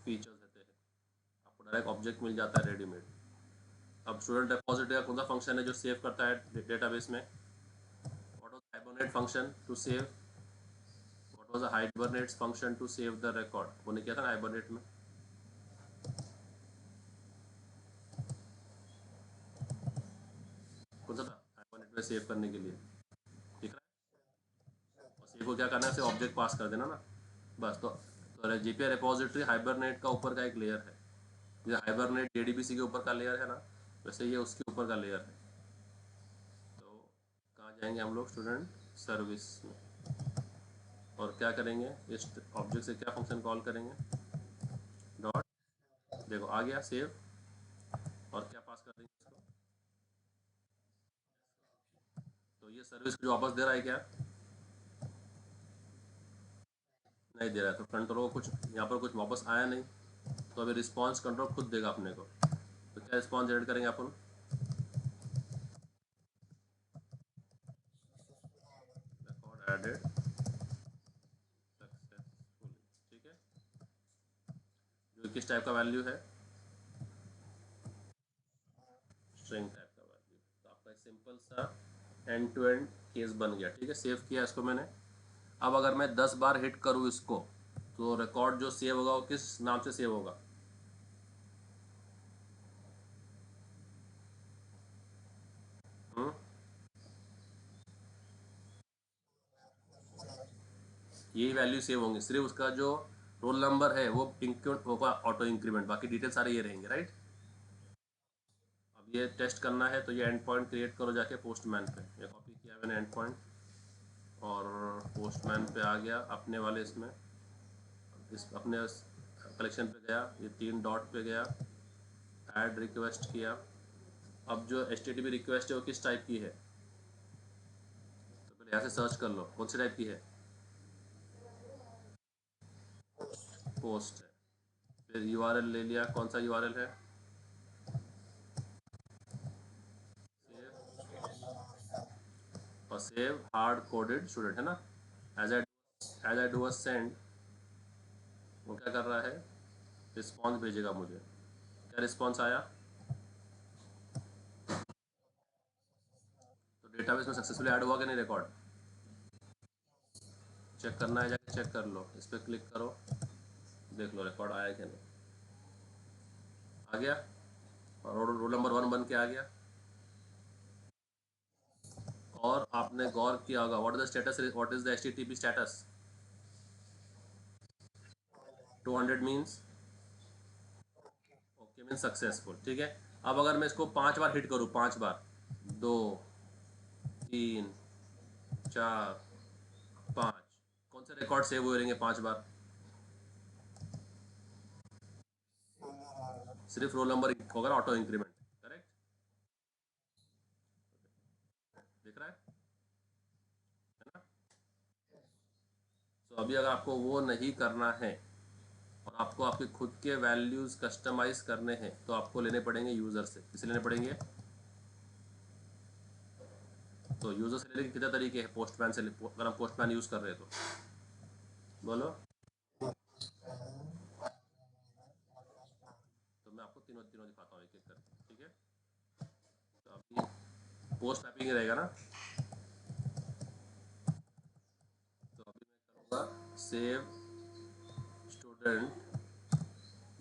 फीचर्स रहते हैं। आपको डायरेक्ट ऑब्जेक्ट मिल जाता है रेडीमेड। अब स्टूडेंट डिपॉजिट का कौन सा फंक्शन है जो सेव करता है डेटाबेस में? What was hibernate function to save? What was the hibernate function to save the record? वो नहीं किया था ना हाइबरनेट में? कौन सा था हाइबरनेट में सेव करने के लिए? दिख रहा है? और सेव को क्या करना है? सिर्फ ऑब्जेक्ट पास कर देना ना, बस। तो जीपीआई रिपोजिटरी हाइबरनेट का ऊपर का एक लेयर है। जैसे हाइबरनेट जेडीबीसी के ऊपर का लेयर है ना, वैसे ये उसके ऊपर का लेयर है। तो कहाँ जाएंगे हम लोग? स्टूडेंट सर्विस में। और क्या करेंगे? इस ऑब्जेक्ट से क्या फंक्शन कॉल करेंगे? डॉट, देखो आ गया सेव। और क्या पास कर देंगे इसको? तो ये सर्विस जो वापस दे रहा है क्या? नहीं दे रहा है। तो कंट्रोल कुछ यहाँ पर कुछ वापस आया नहीं, तो अभी रिस्पॉन्स कंट्रोल खुद देगा अपने को। तो क्या रिस्पॉन्स जनरेट करेंगे अपन? Record added successfully. ठीक है, जो किस टाइप का वैल्यू है? स्ट्रिंग टाइप का वैल्यू। तो आपका सिंपल सा एंड टू एंड केस बन गया। ठीक है, सेव किया इसको मैंने। अब अगर मैं 10 बार हिट करूँ इसको, तो रिकॉर्ड जो सेव होगा वो किस नाम से सेव होगा? हम्म, यही वैल्यू सेव होंगी। सिर्फ उसका जो रोल नंबर है वो इंक्रीमेंट होगा, ऑटो इंक्रीमेंट, बाकी डिटेल सारे ये रहेंगे। राइट, अब ये टेस्ट करना है तो ये एंड पॉइंट क्रिएट करो जाके पोस्टमैन पे। ये कॉपी किया मैंने एंड पॉइंट, और पोस्टमैन पे आ गया अपने वाले इसमें, इस अपने कलेक्शन पे गया, ये 3 डॉट पे गया, ऐड रिक्वेस्ट किया। अब जो HTTP रिक्वेस्ट है वो किस टाइप की है? तो पहले यहाँ से सर्च कर लो कौन सी टाइप की है। पोस्ट है। फिर URL ले लिया, कौन सा URL है? सेव, और सेव हार्ड कोडेड स्टूडेंट है ना। As I do a send, वो क्या कर रहा है? रिस्पॉन्स भेजेगा मुझे। क्या रिस्पॉन्स आया? डेटाबेस में सक्सेसफुली ऐड हुआ कि नहीं रिकॉर्ड? चेक करना है, जाके चेक कर लो, इस पर क्लिक करो, देख लो रिकॉर्ड आया कि नहीं। आ गया, और रोल नंबर 1 बन के आ गया। और आपने गौर किया होगा, what is the status, what is the HTTP status? 200 means okay, means successful. ठीक है, अब अगर मैं इसको 5 बार हिट करूँ, 5 बार, 2, 3, 4, 5, कौन से रिकॉर्ड सेव हुए रहेंगे 5 बार? सिर्फ रोल नंबर होगा ना, ऑटो इंक्रीमेंट। करेक्ट, दिख रहा है ना? तो अभी अगर आपको वो नहीं करना है और आपको आपके खुद के वैल्यूज़ कस्टमाइज करने हैं, तो आपको लेने पड़ेंगे यूज़र से। किसे लेने पड़ेंगे? तो यूज़र से लेने के कितने तरीके हैं? पोस्टमैन से, अगर हम पोस्टमैन यूज़ कर रहे हैं तो बोलो। तो मैं आपको तीनों तीनों दिखाता हूँ एक एक करके, ठीक है? तो अभी पोस्ट मैपिंग रहेगा ना, तो अभी मैं करूँगा save student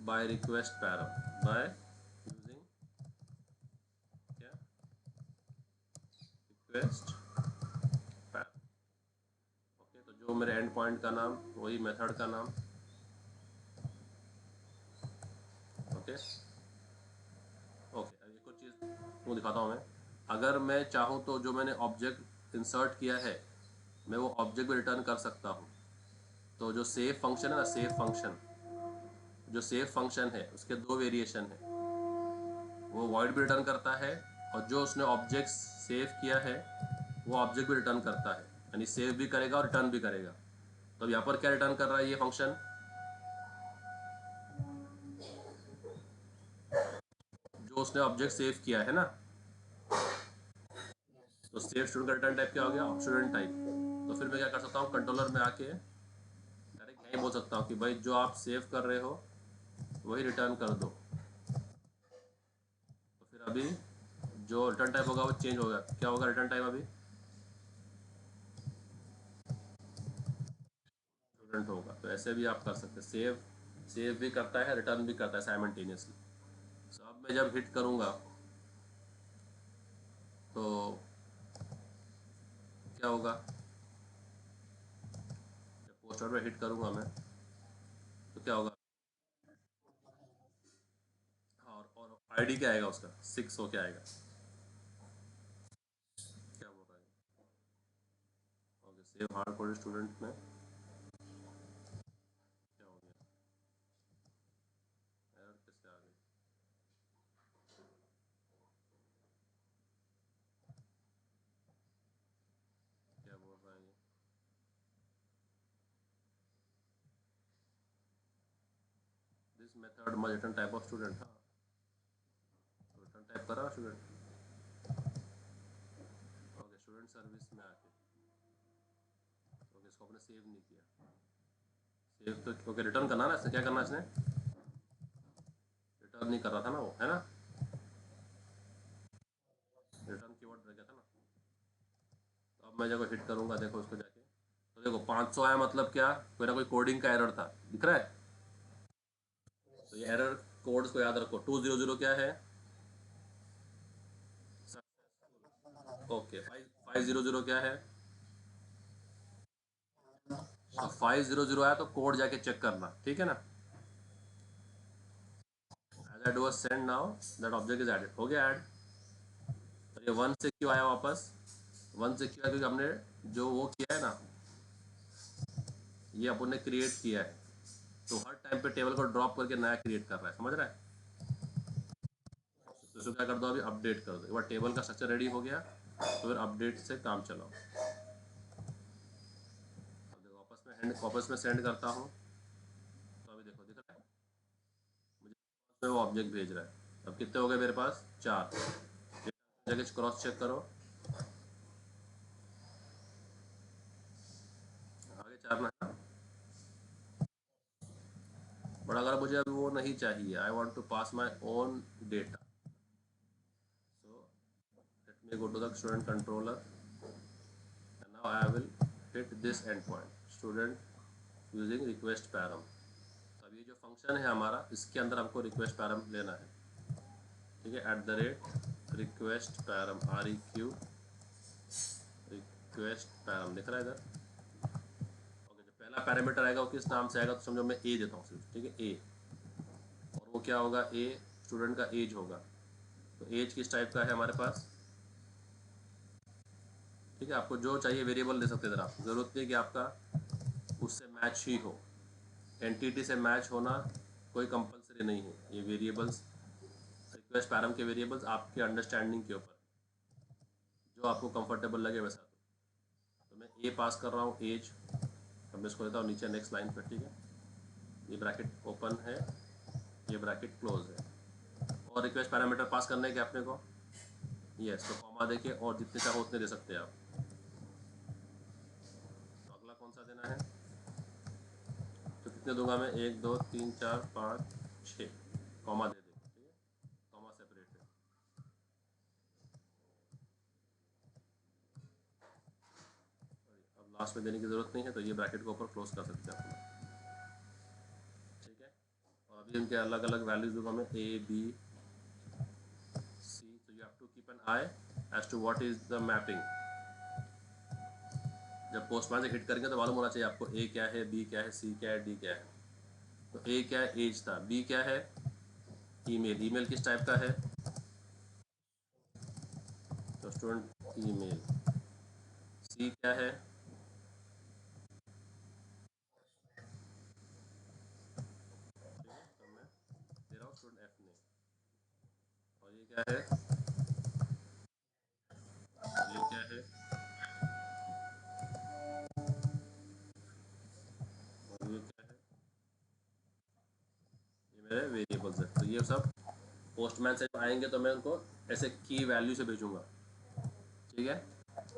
by request param, by using क्या, रिक्वेस्ट पैरम। ओके, तो जो मेरे एंड पॉइंट का नाम, वही मेथड का नाम। ओके ओके, अब एक और चीज़ वो दिखाता हूँ मैं। अगर मैं चाहूँ तो जो मैंने ऑब्जेक्ट इंसर्ट किया है, मैं वो ऑब्जेक्ट भी रिटर्न कर सकता हूँ। तो जो सेव फंक्शन है ना, सेव फंक्शन, जो सेव फंक्शन है उसके दो वेरिएशन है। वो वॉइड भी रिटर्न करता है, और जो उसने ऑब्जेक्ट सेव किया है वो ऑब्जेक्ट भी रिटर्न करता है, यानी सेव भी करेगा और रिटर्न भी करेगा। तो यहाँ पर क्या रिटर्न कर रहा है ये फंक्शन? जो उसने ऑब्जेक्ट सेव किया है ना, तो सेव स्टूडेंट का रिटर्न टाइप क्या हो गया? Student type. तो फिर मैं क्या कर सकता हूँ, कंट्रोलर में आके डायरेक्ट यही बोल सकता हूँ कि भाई जो आप सेव कर रहे हो वही रिटर्न कर दो। तो फिर अभी जो रिटर्न टाइप होगा वो चेंज होगा। क्या होगा रिटर्न टाइप अभी? स्टूडेंट होगा। तो ऐसे भी आप कर सकते हैं, सेव सेव भी करता है, रिटर्न भी करता है साइमल्टेनियसली। तो अब मैं जब हिट करूँगा तो क्या होगा? जब पोस्टर में हिट करूँगा मैं तो क्या होगा? और आईडी क्या आएगा उसका? 6 हो क्या आएगा? क्या बोल रहा है? Okay, save hard coded student में क्या हो गया? एरर किससे आ गई? क्या बोल रहा है ये? This method must return type of student. हाँ, तो रिटर्न टाइप करा स्टूडेंट। ओके, स्टूडेंट सर्विस में आके ओके, इसको आपने सेव नहीं किया। सेव तो ओके, रिटर्न करना ना, इसने क्या करना, इसने रिटर्न नहीं कर रहा था ना वो, है ना? रिटर्न कीवर्ड रह गया था ना। तो अब मैं जब हिट करूंगा, देखो उसको जाके, तो देखो 500 आया, मतलब क्या? कोई ना कोई कोडिंग का एरर था, दिख रहा है? तो ये एरर कोड्स को याद रखो। 200 क्या है? ओके, 500 क्या है? तो 500 आया तो कोड जाके चेक करना, ठीक है ना? As I do send now that object is added, हो गया ऐड। तो ये 1 से क्यों आया वापस? 1 से क्यों आया? क्योंकि हमने जो वो किया है ना, ये अपन ने क्रिएट किया है, तो हर टाइम पे टेबल को ड्रॉप करके नया क्रिएट कर रहा है, समझ रहा है? तो इसको क्या कर दो, अभी अपडेट कर दो। एक बार टेबल का स्ट्रक्चर रेडी हो गया तो फिर अपडेट से काम चलाओ। अब देखो वापस में सेंड करता हूँ, तो अभी देखो दिख रहा है मुझे, वो ऑब्जेक्ट भेज रहा है। अब कितने हो गए मेरे पास? 4। जगह क्रॉस चेक करो, आगे 4 ना है। बट अगर मुझे अभी वो नहीं चाहिए, I want to pass my own data, so let me go to the student controller now I will hit this end point student using request param. अब ये जो फंक्शन है हमारा, इसके अंदर हमको रिक्वेस्ट पैरम लेना है, ठीक है। Eight the rate request param, REQ request param दिख रहा है इधर। ओके, जो पहला पैरामीटर आएगा वो किस नाम से आएगा, तो समझो मैं ए देता हूँ सिर्फ, ठीक है, ए। और वो क्या होगा, ए स्टूडेंट का एज होगा। तो एज किस टाइप का है हमारे पास, ठीक है। आपको जो चाहिए वेरिएबल दे सकते हैं, इधर आप ज़रूरत नहीं है कि आपका उससे मैच ही हो, एंटिटी से मैच होना कोई कंपलसरी नहीं है। ये वेरिएबल्स, रिक्वेस्ट पैरम के वेरिएबल्स आपके अंडरस्टैंडिंग के ऊपर, जो आपको कंफर्टेबल लगे वैसा। तो मैं ए पास कर रहा हूँ एज। अब मैं इसको देता हूँ नीचे नेक्स्ट लाइन पर, ठीक है। ये ब्रैकेट ओपन है, ये ब्रैकेट क्लोज है। और रिक्वेस्ट पैरामीटर पास करने के अपने को, यस, तो कॉमा देके और जितने चाहो उतने दे सकते हैं आप। तो अगला कौन सा देना है, तो कितने दूंगा मैं, 1 2 3 4 5 6, कॉमा दे देंगे, ठीक है, कॉमा सेपरेट है। अब लास्ट में देने की ज़रूरत नहीं है, तो ये ब्रैकेट को ऊपर क्लोज कर सकते हैं अपना, ठीक है। और अभी इनके अलग अलग वैल्यूज दूंगा मैं, A B C। तो you have to keep an eye as to what is the mapping. जब पोस्टमैन से हिट करेंगे तो मालूम होना चाहिए आपको A क्या है, B क्या है, C क्या है, D क्या है। तो A क्या है, एज था। B क्या है, ईमेल। ईमेल किस टाइप का है, तो स्टूडेंट ईमेल। C क्या है, ठीक है, तो मैं दे रहा हूँ स्टूडेंट F ने। और ये क्या है, ये क्या है, और ये क्या है, ये मेरे वेरिएबल्स है। तो ये सब पोस्टमैन से आएंगे तो मैं उनको ऐसे की वैल्यू से भेजूंगा, ठीक है।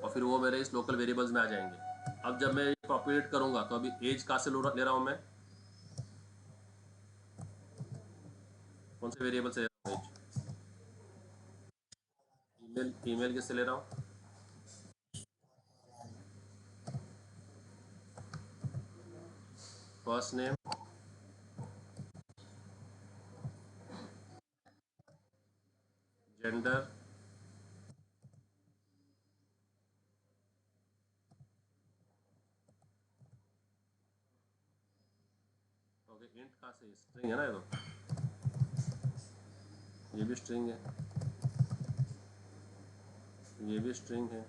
और फिर वो मेरे इस लोकल वेरिएबल्स में आ जाएंगे। अब जब मैं पॉपुलेट करूंगा तो अभी एज कहाँ से ले रहा हूँ मैं, कौन से वेरिएबल से ले रहा हूँ एज, ईमेल। ईमेल किससे ले रहा हूँ, first name, gender, okay. Int कहाँ से, स्ट्रिंग है ना ये भी स्ट्रिंग है, ये भी स्ट्रिंग है,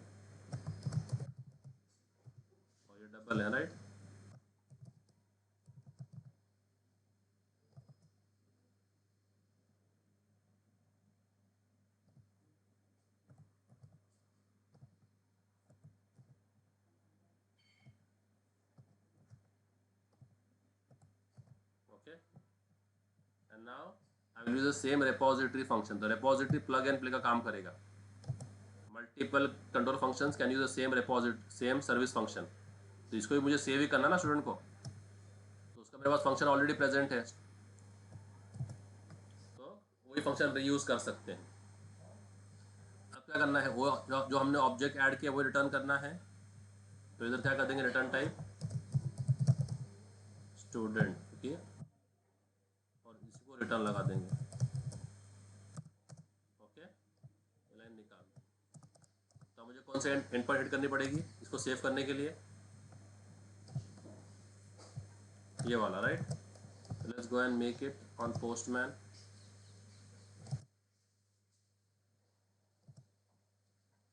और ये डबल है, right. Okay, and now I will use the same repository function. तो repository प्लग एंड प्ले का काम करेगा। Multiple control functions can use the same repository, same service function. तो इसको भी मुझे सेव ही करना ना स्टूडेंट को, तो उसका मेरे पास फंक्शन ऑलरेडी प्रेजेंट है, तो वही फंक्शन रीयूज कर सकते हैं। अब क्या करना है, वो जो हमने ऑब्जेक्ट ऐड किया वो रिटर्न करना है। तो इधर क्या कर देंगे, रिटर्न टाइप स्टूडेंट, ठीक है, और इसको रिटर्न लगा देंगे। ओके, लाइन निकाल। तो मुझे कौन से एंड पर हिट करनी पड़ेगी इसको सेव करने के लिए, ये वाला, right. Let's go and make it on Postman.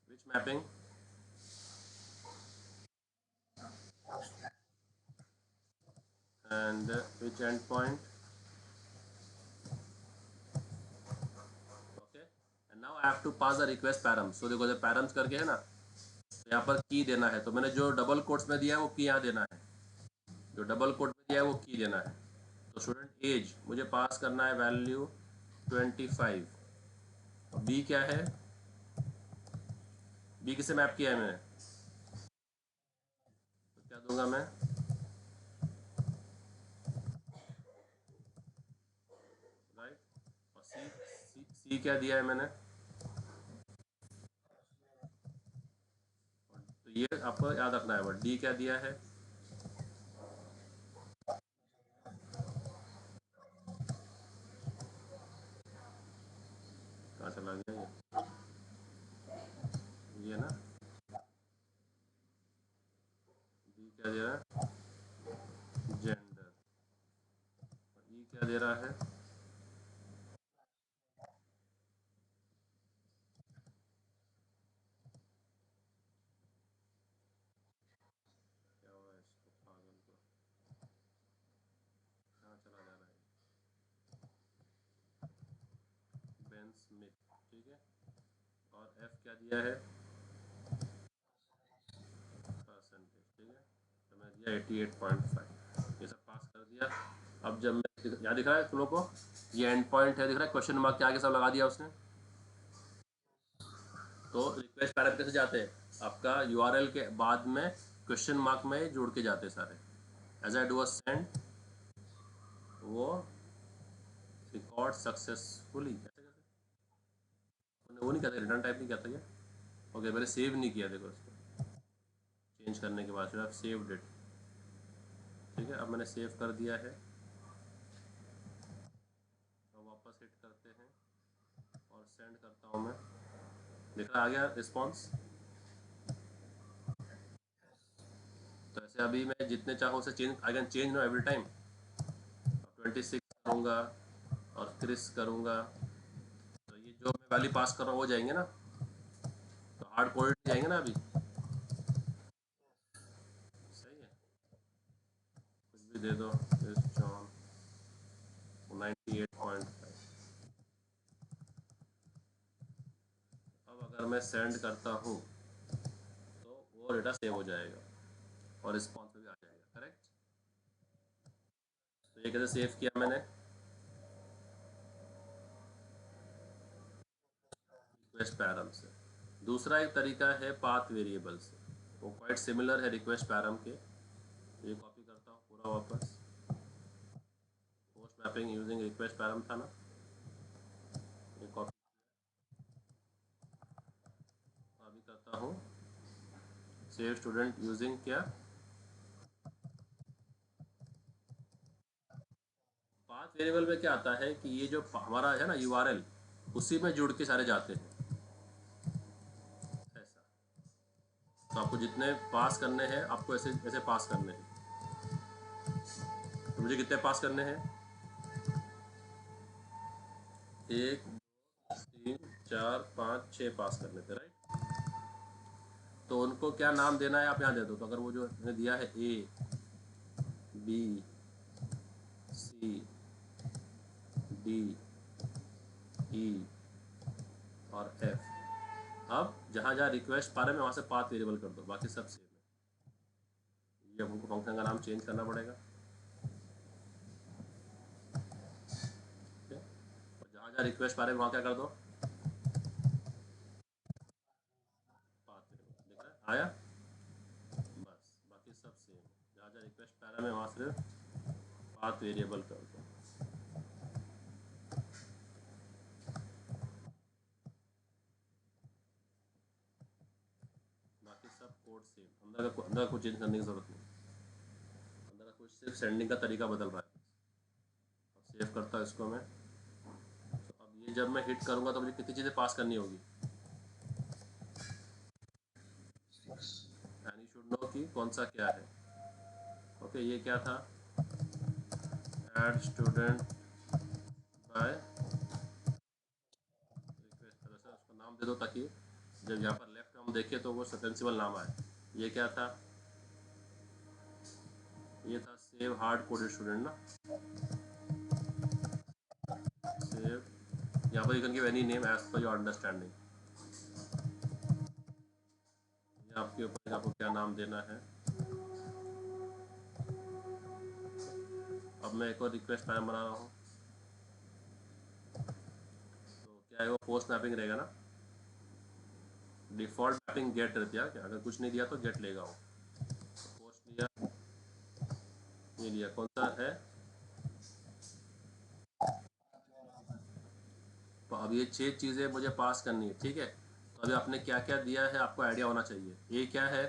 Which mapping, and which end point, okay. And now I have to pass the request param. So देखो जब पैरम्स करके है ना, तो यहाँ पर की देना है। तो मैंने जो डबल कोट्स में दिया है वो की यहाँ देना है, जो डबल कोट में दिया है वो की देना है। तो स्टूडेंट एज मुझे पास करना है वैल्यू 25। और बी क्या है, बी किसे मैप किया है मैंने, तो क्या दूंगा मैं, राइट। और सी, क्या दिया है मैंने, और तो ये आपको याद रखना है। बट डी क्या दिया है, कहाँ चला गया ये ना, डी क्या दे रहा है, जेंडर। ई क्या दे रहा है, क्या हुआ इसको, पागल को, कहाँ चला जा रहा है, बेन स्मिथ, ठीक है। और एफ क्या दिया है, परसेंटेज, ठीक है। तो मैं दिया 88.5, ये सब पास कर दिया। अब जब मैं, यहाँ दिख रहा है तुम लोग को, ये एंड पॉइंट है, दिख रहा है क्वेश्चन मार्क के आगे सब लगा दिया उसने। तो रिक्वेस्ट पैरामीटर कैसे जाते हैं, आपका यूआरएल के बाद में क्वेश्चन मार्क में जोड़ के जाते हैं सारे। As I do a send, वो रिकॉर्ड सक्सेसफुली, कैसे कैसे वो नहीं कहते, रिटर्न टाइप नहीं कहता क्या, ओके मैंने सेव नहीं किया, देखो इसको चेंज करने के बाद फिर आप सेव डेट, ठीक है। अब मैंने सेव कर दिया है, तो वापस हिट करते हैं और सेंड करता हूँ मैं, देखा आ गया रिस्पॉन्स। तो ऐसे अभी मैं जितने चाहूँ उसे change, I can change know every time. 26 करूँगा और क्रिस करूँगा, तो ये जो मैं वैल्यू पास कर रहा हूँ वो जाएंगे ना, तो हार्ड कोडेड जाएंगे ना अभी, सही है। कुछ भी दे दो, जॉन 98.5। अब अगर मैं सेंड करता हूँ तो वो डेटा सेव हो जाएगा और रिस्पॉन्स भी आ जाएगा, करेक्ट। तो ये कैसे सेव किया मैंने, रिक्वेस्ट पैरम से। दूसरा एक तरीका है पाथ वेरिएबल से, वो क्वाइट सिमिलर है रिक्वेस्ट पैरम के। ये कॉपी करता हूँ पूरा वापस, post mapping using request param था ना, ये कॉपी अभी करता हूँ, सेव स्टूडेंट यूजिंग क्या, पाथ वेरिएबल में क्या आता है कि ये जो हमारा है ना यूआरएल, उसी में जुड़ के सारे जाते हैं, ऐसा। तो आपको जितने पास करने हैं आपको ऐसे ऐसे पास करने हैं। तो मुझे कितने पास करने हैं, 1 2 3 4 5 6 पास करने थे, राइट। तो उनको क्या नाम देना है आप यहाँ दे दो। तो अगर वो जो मैंने दिया है ए बी सी डी ई और एफ, अब जहाँ जहाँ रिक्वेस्ट पा रहे हैं वहाँ से पाथ वेरिएबल कर दो, बाकी सब सेम है। ये हमको फंक्शन का नाम चेंज करना पड़ेगा, ठीक है। और जहाँ जहाँ रिक्वेस्ट पा रहे हैं वहाँ क्या कर दो, पाथ वेरिएबल, दिख रहा है आया, बस बाकी सब सेम है। जहाँ जहाँ रिक्वेस्ट पा रहे हैं वहाँ सिर्फ पाथ वेरिएबल कर दो। बाकी सब कोड सेम, अंदर का कुछ चेंज करने की जरूरत नहीं, अंदर का कुछ सिर्फ सेंडिंग का तरीका बदल रहा है। अब सेव करता हूँ इसको मैं। तो अब ये जब मैं हिट करूँगा तो मुझे कितनी चीज़ें पास करनी होगी, एंड यू शुड नो कि कौन सा क्या है। ओके ये क्या था, ऐड स्टूडेंट बाय रिक्वेस्ट, उसका नाम दे दो ताकि जब यहाँ पर लेफ्ट हम देखें तो वो सेंसिबल नाम आए। ये क्या था, ये था सेव हार्ड कोडेड स्टूडेंट ना, सेव, यहाँ पर you can give any name as per your understanding, ये आपके ऊपर आपको क्या नाम देना है। अब मैं एक और रिक्वेस्ट पैरम बना रहा हूँ, तो क्या है वो पोस्ट मैपिंग रहेगा ना, डिफॉल्ट मैपिंग गेट रहती है क्या, अगर कुछ नहीं दिया तो गेट लेगा वो। पोस्ट लिया, ये लिया, कौन सा है, तो अब ये 6 चीज़ें मुझे पास करनी है, ठीक है। तो अभी आपने क्या क्या दिया है आपको आइडिया होना चाहिए। ए क्या है,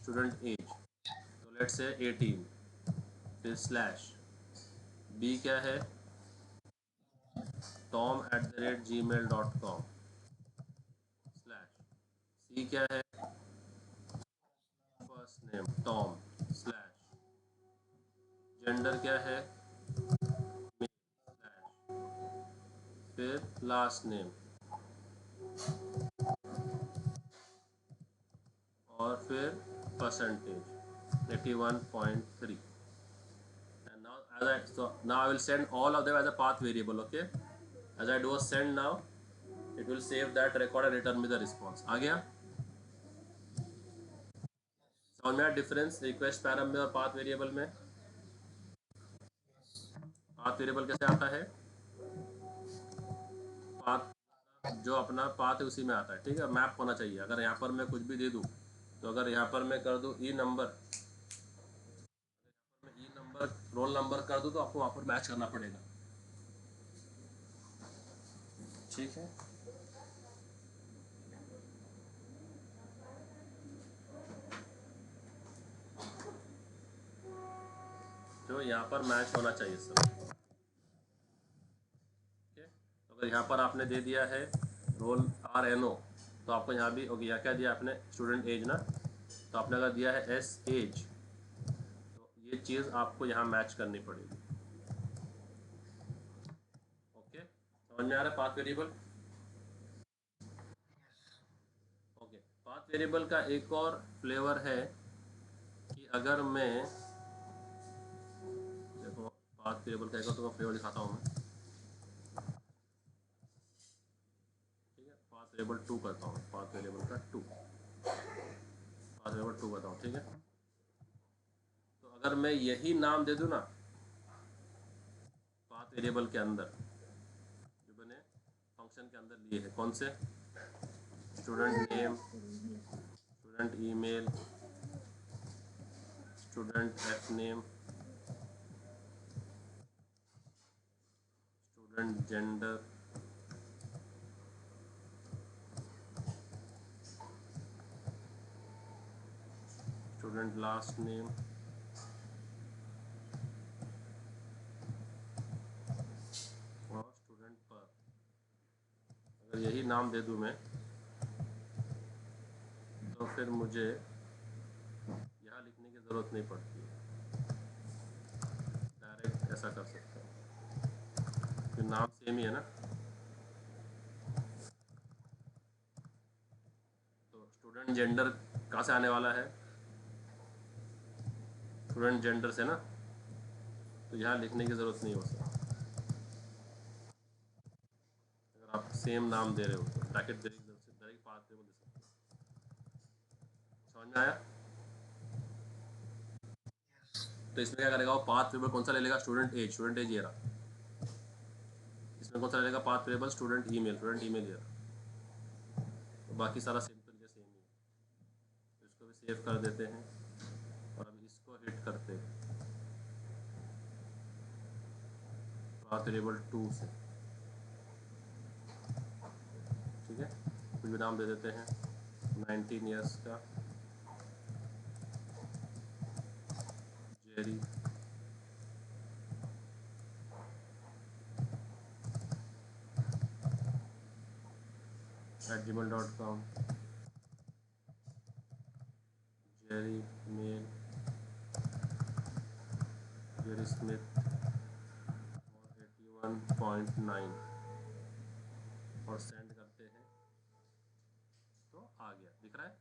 स्टूडेंट एज, तो लेट्स से 18, फिर स्लैश। बी क्या है, tom@gmail.com स्लैश। सी क्या है, first name Tom slash. Gender क्या है, स्लैश। फिर लास्ट नेम और फिर percentage 81.3। and now now I will send all of them as a path variable. Okay, as I do a send now, it will save that record and return me the response. आ गया समझ में आया difference request param में और path variable में। Path variable कैसे आता है, पाथ जो अपना पाथ है उसी में आता है, ठीक है, मैप होना चाहिए। अगर यहाँ पर मैं कुछ भी दे दूँ, तो अगर यहाँ पर मैं कर दूँ ई नंबर, मैं ई नंबर रोल नंबर कर दूँ तो आपको वहाँ पर मैच करना पड़ेगा, ठीक है। जो यहाँ पर मैच होना चाहिए सब, ठीक है। तो अगर यहाँ पर आपने दे दिया है रोल RNO, तो आपको यहाँ भी ओके, यहाँ क्या दिया आपने, स्टूडेंट एज ना, तो आपने अगर दिया है एस एज, तो ये चीज़ आपको यहाँ मैच करनी पड़ेगी। ओके, समझ में आ रहा है path variable. Okay, path variable का एक और फ्लेवर है कि अगर मैं देखो पाथ वेरिएबल का एक और तो फ्लेवर दिखाता हूँ मैं, ठीक है। पाथ वेरिएबल 2 करता हूँ, पाथ वेरिएबल का 2, पाथ वेरिएबल 2 करता हूँ, ठीक है। तो अगर मैं यही नाम दे दूँ ना पाथ वेरिएबल के अंदर, जो मैंने फंक्शन के अंदर लिए हैं, कौन से, student name, student email, student F name, student gender, student last name और स्टूडेंट पर, अगर यही नाम दे दूँ मैं, तो फिर मुझे यहाँ लिखने की ज़रूरत नहीं पड़ती है, डायरेक्ट ऐसा कर सकता हूँ, फिर नाम सेम ही है ना। तो स्टूडेंट जेंडर कहाँ से आने वाला है, स्टूडेंट जेंडर से ना, तो यहाँ लिखने की ज़रूरत नहीं हो सकती। अगर आप सेम नाम दे रहे हो तो ब्रैकेट डायरेक्ट पाथ टेबल दे सकते हो। समझ में आया। तो इसमें क्या करेगा वो, पाथ टेबल कौन सा ले लेगा, स्टूडेंट एज, स्टूडेंट एज ये रहा। इसमें कौन सा ले लेगा path table, student email, student email ये रहा। तो बाकी सारा सिंपल के सेम ही है। तो इसको भी सेव कर देते हैं और अब इसको हिट करते हैं पाथ टेबल 2 से, ठीक है। कुछ भी नाम दे देते हैं, 19 ईयर्स का Jerry, @gmail.com, Jerry mail, Jerry Smith और 81.9 और सेंड करते हैं तो आ गया, दिख रहा है।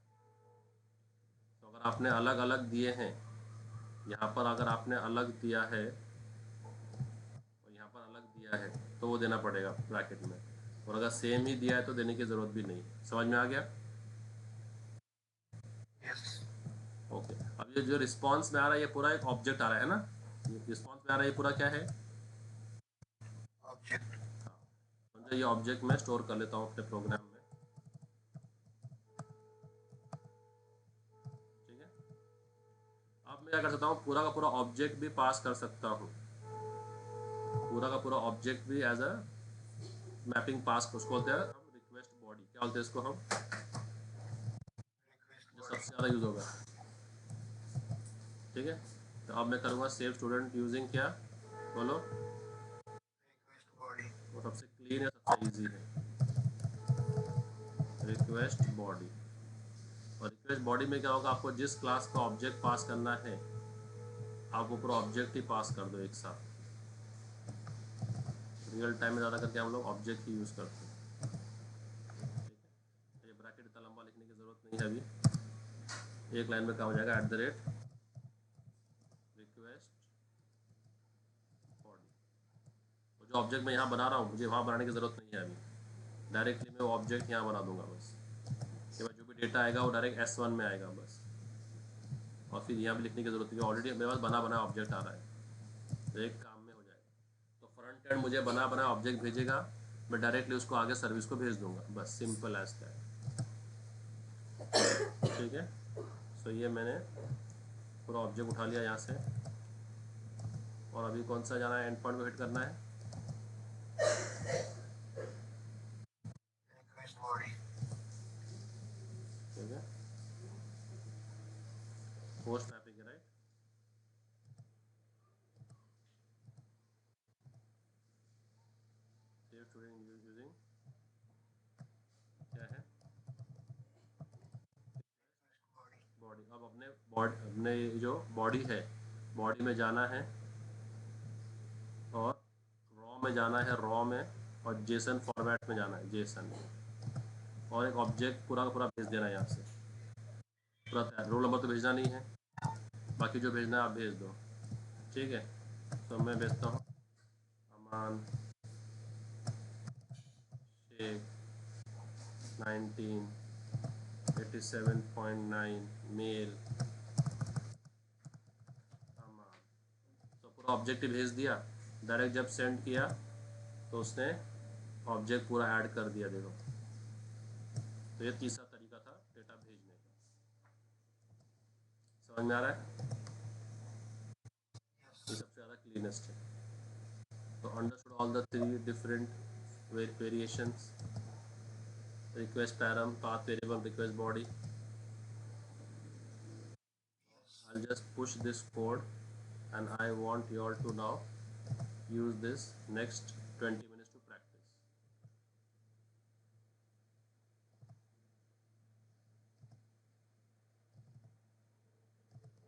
तो अगर आपने अलग अलग दिए हैं, यहाँ पर अगर आपने अलग दिया है और यहाँ पर अलग दिया है, तो वो देना पड़ेगा ब्रैकेट में, और अगर सेम ही दिया है तो देने की ज़रूरत भी नहीं। समझ में आ गया। ओके, अब ये जो रिस्पॉन्स में आ रहा है ये पूरा एक ऑब्जेक्ट आ रहा है ना, ये रिस्पॉन्स में आ रहा है ये पूरा क्या है, ऑब्जेक्ट। समझो। ये ऑब्जेक्ट मैं स्टोर कर लेता हूँ अपने प्रोग्राम में, ठीक है। अब मैं क्या कर सकता हूँ, पूरा का पूरा ऑब्जेक्ट भी पास कर सकता हूँ, पूरा का पूरा ऑब्जेक्ट भी एज अ मैपिंग पास, उसको बोलते हैं हम रिक्वेस्ट बॉडी। क्या क्या बोलते हैं इसको हम, रिक्वेस्ट जो बॉडी सबसे ज़्यादा यूज़ होगा। ठीक है, तो अब मैं करूँगा सेव स्टूडेंट यूजिंग क्या, बोलो, रिक्वेस्ट बॉडी वो सबसे क्लीन है, सबसे इजी है, रिक्वेस्ट बॉडी। और रिक्वेस्ट बॉडी में क्या होगा, आपको जिस क्लास का ऑब्जेक्ट पास करना है आप वो पूरा ऑब्जेक्ट ही पास कर दो एक साथ। रियल टाइम में ज़्यादा करके हम लोग ऑब्जेक्ट ही यूज़ करते हैं। ठीक है, ये ब्रैकेट इतना लंबा लिखने की ज़रूरत नहीं है, अभी एक लाइन में क्या हो जाएगा, eight the rate request body. तो जो ऑब्जेक्ट मैं यहाँ बना रहा हूँ मुझे वहाँ बनाने की ज़रूरत नहीं है, अभी डायरेक्टली मैं वो ऑब्जेक्ट यहाँ बना दूंगा बस, कि भाई जो भी डेटा आएगा वो डायरेक्ट S1 में आएगा बस, और फिर यहाँ भी लिखने की ज़रूरत नहीं है, ऑलरेडी मेरे पास बना बना ऑब्जेक्ट आ रहा है, तो एक काम में हो जाएगा। तो फ्रंट एंड मुझे बना बना ऑब्जेक्ट भेजेगा, मैं डायरेक्टली उसको आगे सर्विस को भेज दूंगा, बस सिंपल एज दैट। ठीक है, सो ये मैंने पूरा ऑब्जेक्ट उठा लिया यहाँ से, और अभी कौन सा जाना है, एंड पॉइंट को हिट करना है। रिक्वेस्ट बॉडी ठीक है, पोस्ट मैपिंग है, राइट। सेव स्टूडेंट यूजिंग क्या है, रिक्वेस्ट बॉडी बॉडी। अब अपने जो बॉडी है, बॉडी में जाना है, और रॉ में जाना है, रॉ में, और जेसन फॉर्मेट में जाना है, जेसन, और एक ऑब्जेक्ट पूरा का पूरा भेज देना है यहाँ से, पूरा तैयार। रोल नंबर तो भेजना नहीं है, बाकी जो भेजना है आप भेज दो। ठीक है, तो मैं भेजता हूँ अमान शेख 1987.9 मेल अमान। तो पूरा ऑब्जेक्ट ही भेज दिया, डायरेक्ट जब सेंड किया तो उसने ऑब्जेक्ट पूरा ऐड कर दिया, देखो। तो ये तीसरा तरीका था डेटा भेजने का। समझ में आ रहा है, ये सबसे ज़्यादा क्लीनेस्ट है। तो understood all the three different variations, request param, path variable, request body. I'll just push this code, and I want you all to now use this next 20 minutes.